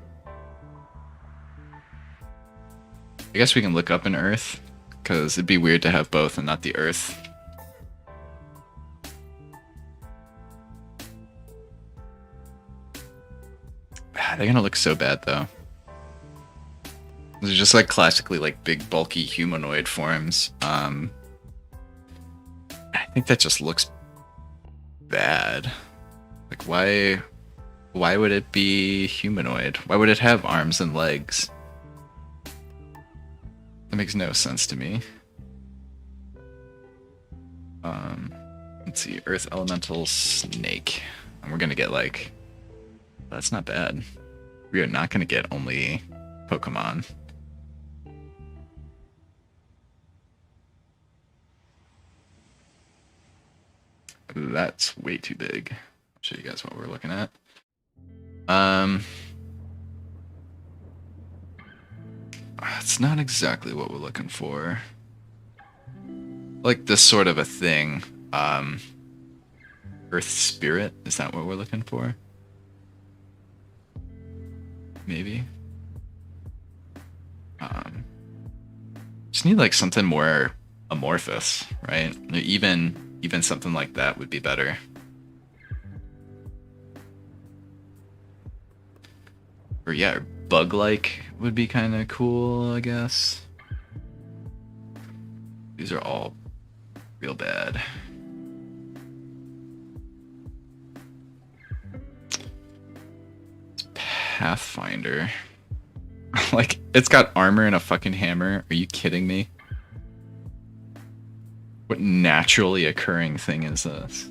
guess we can look up an Earth, because it'd be weird to have both and not the Earth. They're gonna look so bad, though. They're just like classically like big, bulky humanoid forms. I think that just looks bad. Like, why would it be humanoid? Why would it have arms and legs? That makes no sense to me. Let's see, Earth Elemental Snake. And we're gonna get like... That's not bad. We are not gonna get only Pokemon. That's way too big. I'll show you guys what we're looking at. It's not exactly what we're looking for. Like this sort of a thing. Earth Spirit, is that what we're looking for? Maybe. Just need like something more amorphous, right? Even something like that would be better. Or yeah, bug-like would be kind of cool, I guess. These are all real bad. It's Pathfinder. Like, it's got armor and a fucking hammer. Are you kidding me? What naturally occurring thing is this?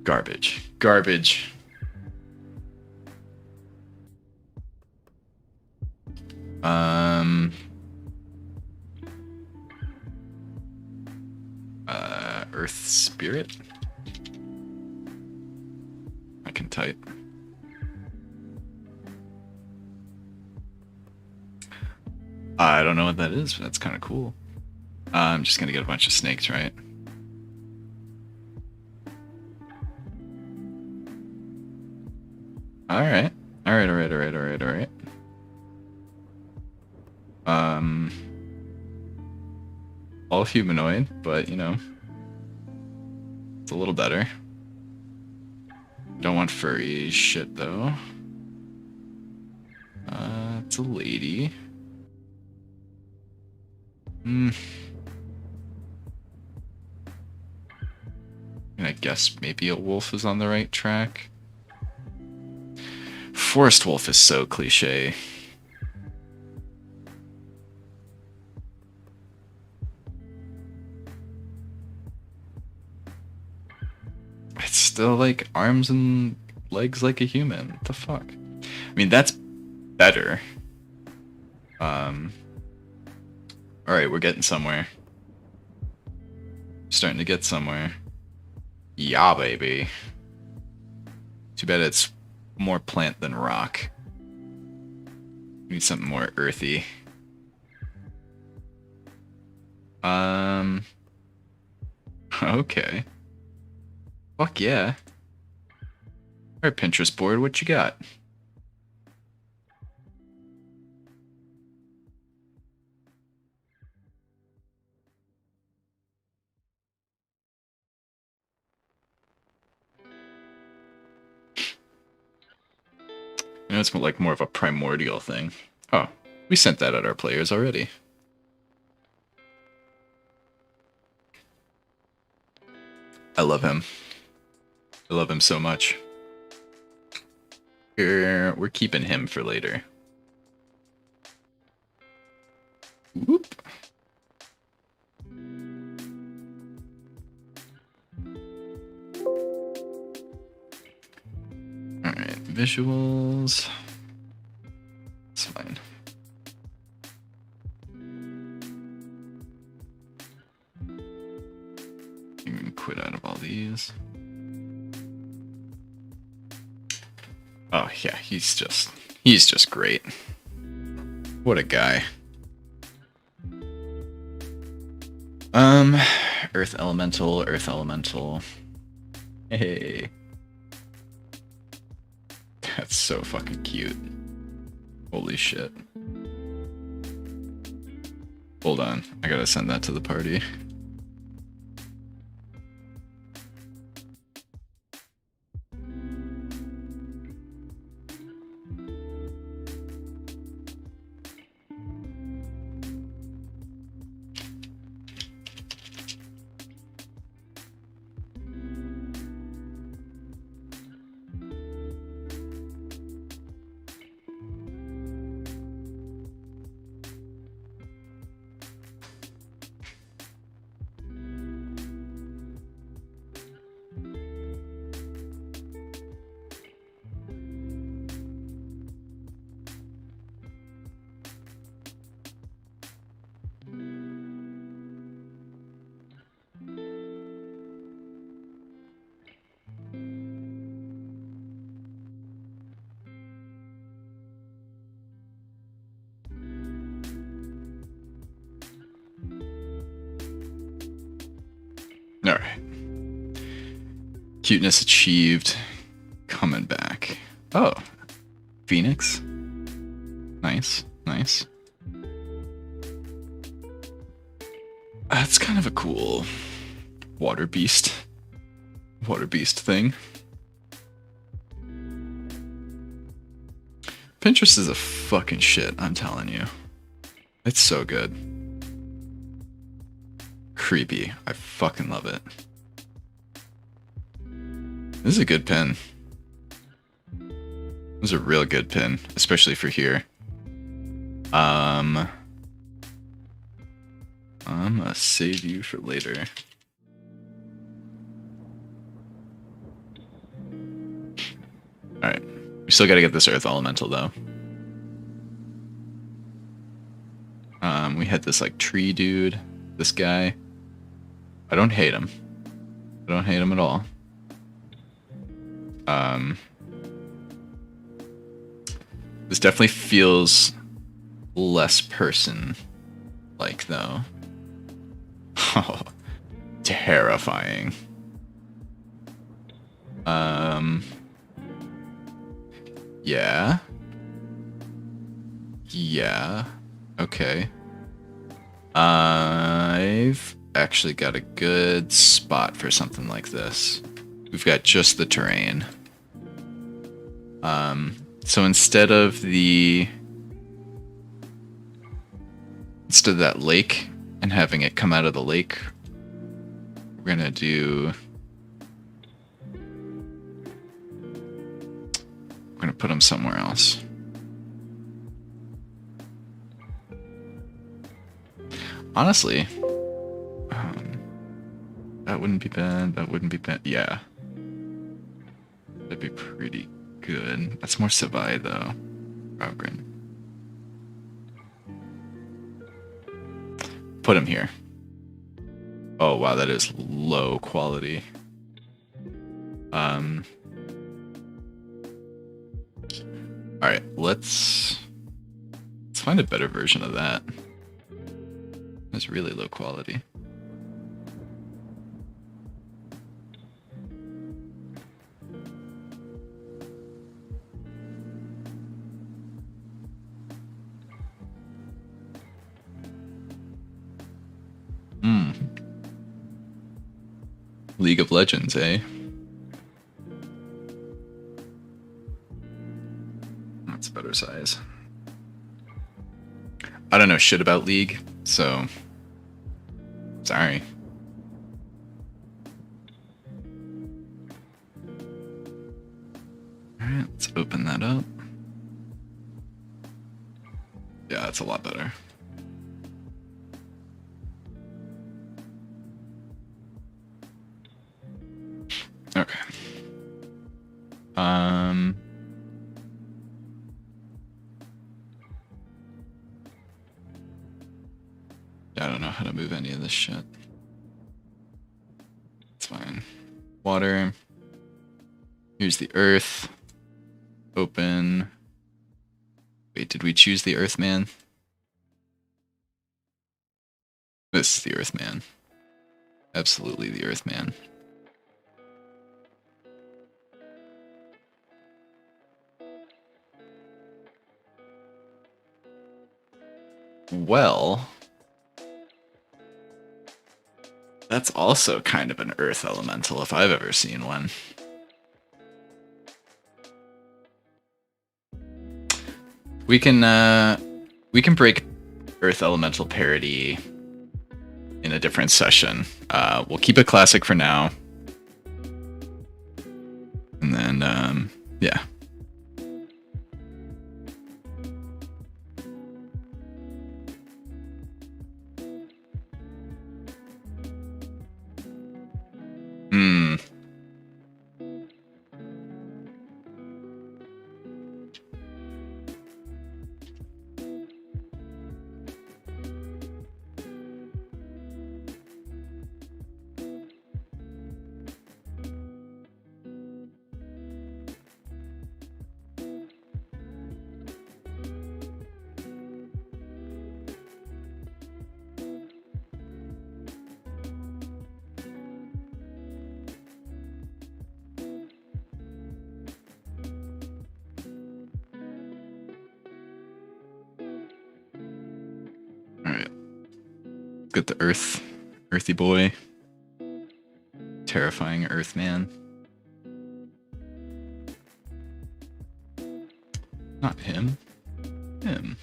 Garbage. Garbage. Earth Spirit? I can type. I don't know what that is, but that's kind of cool. I'm just gonna get a bunch of snakes, right? Alright. Alright. All humanoid, but you know, it's a little better. Don't want furry shit though. It's a lady. guess maybe a wolf is on the right track. Forest wolf is so cliche. It's still like arms and legs like a human. What the fuck? I mean, that's better. Alright, we're getting somewhere. Starting to get somewhere. Yeah, baby. Too bad it's more plant than rock. We need something more earthy. Okay. Fuck yeah. Alright, Pinterest board, what you got? You know, it's like more of a primordial thing. Oh, we sent that at our players already. I love him. I love him so much. We're keeping him for later. Whoop. Alright, visuals. It's fine. You can quit out of all these. Oh yeah, he's just great. What a guy. Earth Elemental, Earth Elemental. Hey. That's so fucking cute. Holy shit. Hold on, I gotta send that to the party. Alright. Cuteness achieved. Coming back. Oh. Phoenix. Nice, nice. That's kind of a cool water beast thing. Pinterest is a fucking shit, I'm telling you. It's so good. Creepy. I fucking love it. This is a good pin. This is a real good pin, especially for here. I'm gonna save you for later. Alright. We still gotta get this Earth Elemental, though. We had this, like, tree dude. This guy. I don't hate him. I don't hate him at all. This definitely feels less person-like, though. Oh, terrifying. Yeah. Yeah. Okay. I've actually got a good spot for something like this. We've got just the terrain. So instead of that lake and having it come out of the lake, we're gonna do put him somewhere else. Honestly, that wouldn't be bad. That wouldn't be bad. Yeah. That'd be pretty good. That's more Savai, though. Robin. Put him here. Oh, wow, that is low quality. Alright, let's find a better version of that. That's really low quality. League of Legends, eh? That's a better size. I don't know shit about League, so sorry. Alright, let's open that up. Yeah, that's a lot better. Okay. I don't know how to move any of this shit. It's fine. Water. Here's the earth. Open. Wait, did we choose the earth man? This is the earth man. Absolutely the earth man. Well, that's also kind of an earth elemental if I've ever seen one. We can break earth elemental parity in a different session. We'll keep it classic for now. And then yeah. Get the earthy boy. Terrifying earth man. Not him. Him.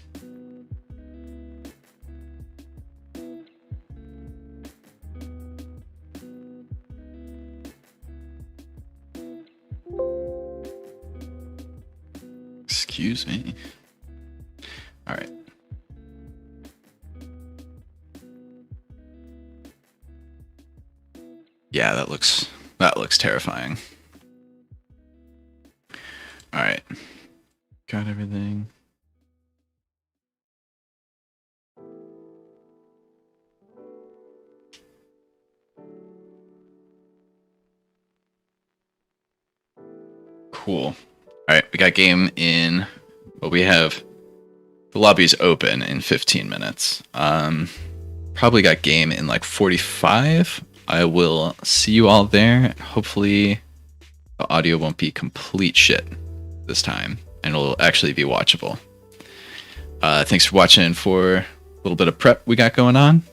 Excuse me. All right. Yeah, that looks terrifying. All right. Got everything. Cool. All right, we got game in. Well, we have the lobby's open in 15 minutes. Probably got game in like 45. I will see you all there. Hopefully the audio won't be complete shit this time, and it'll actually be watchable. Thanks for watching for a little bit of prep we got going on.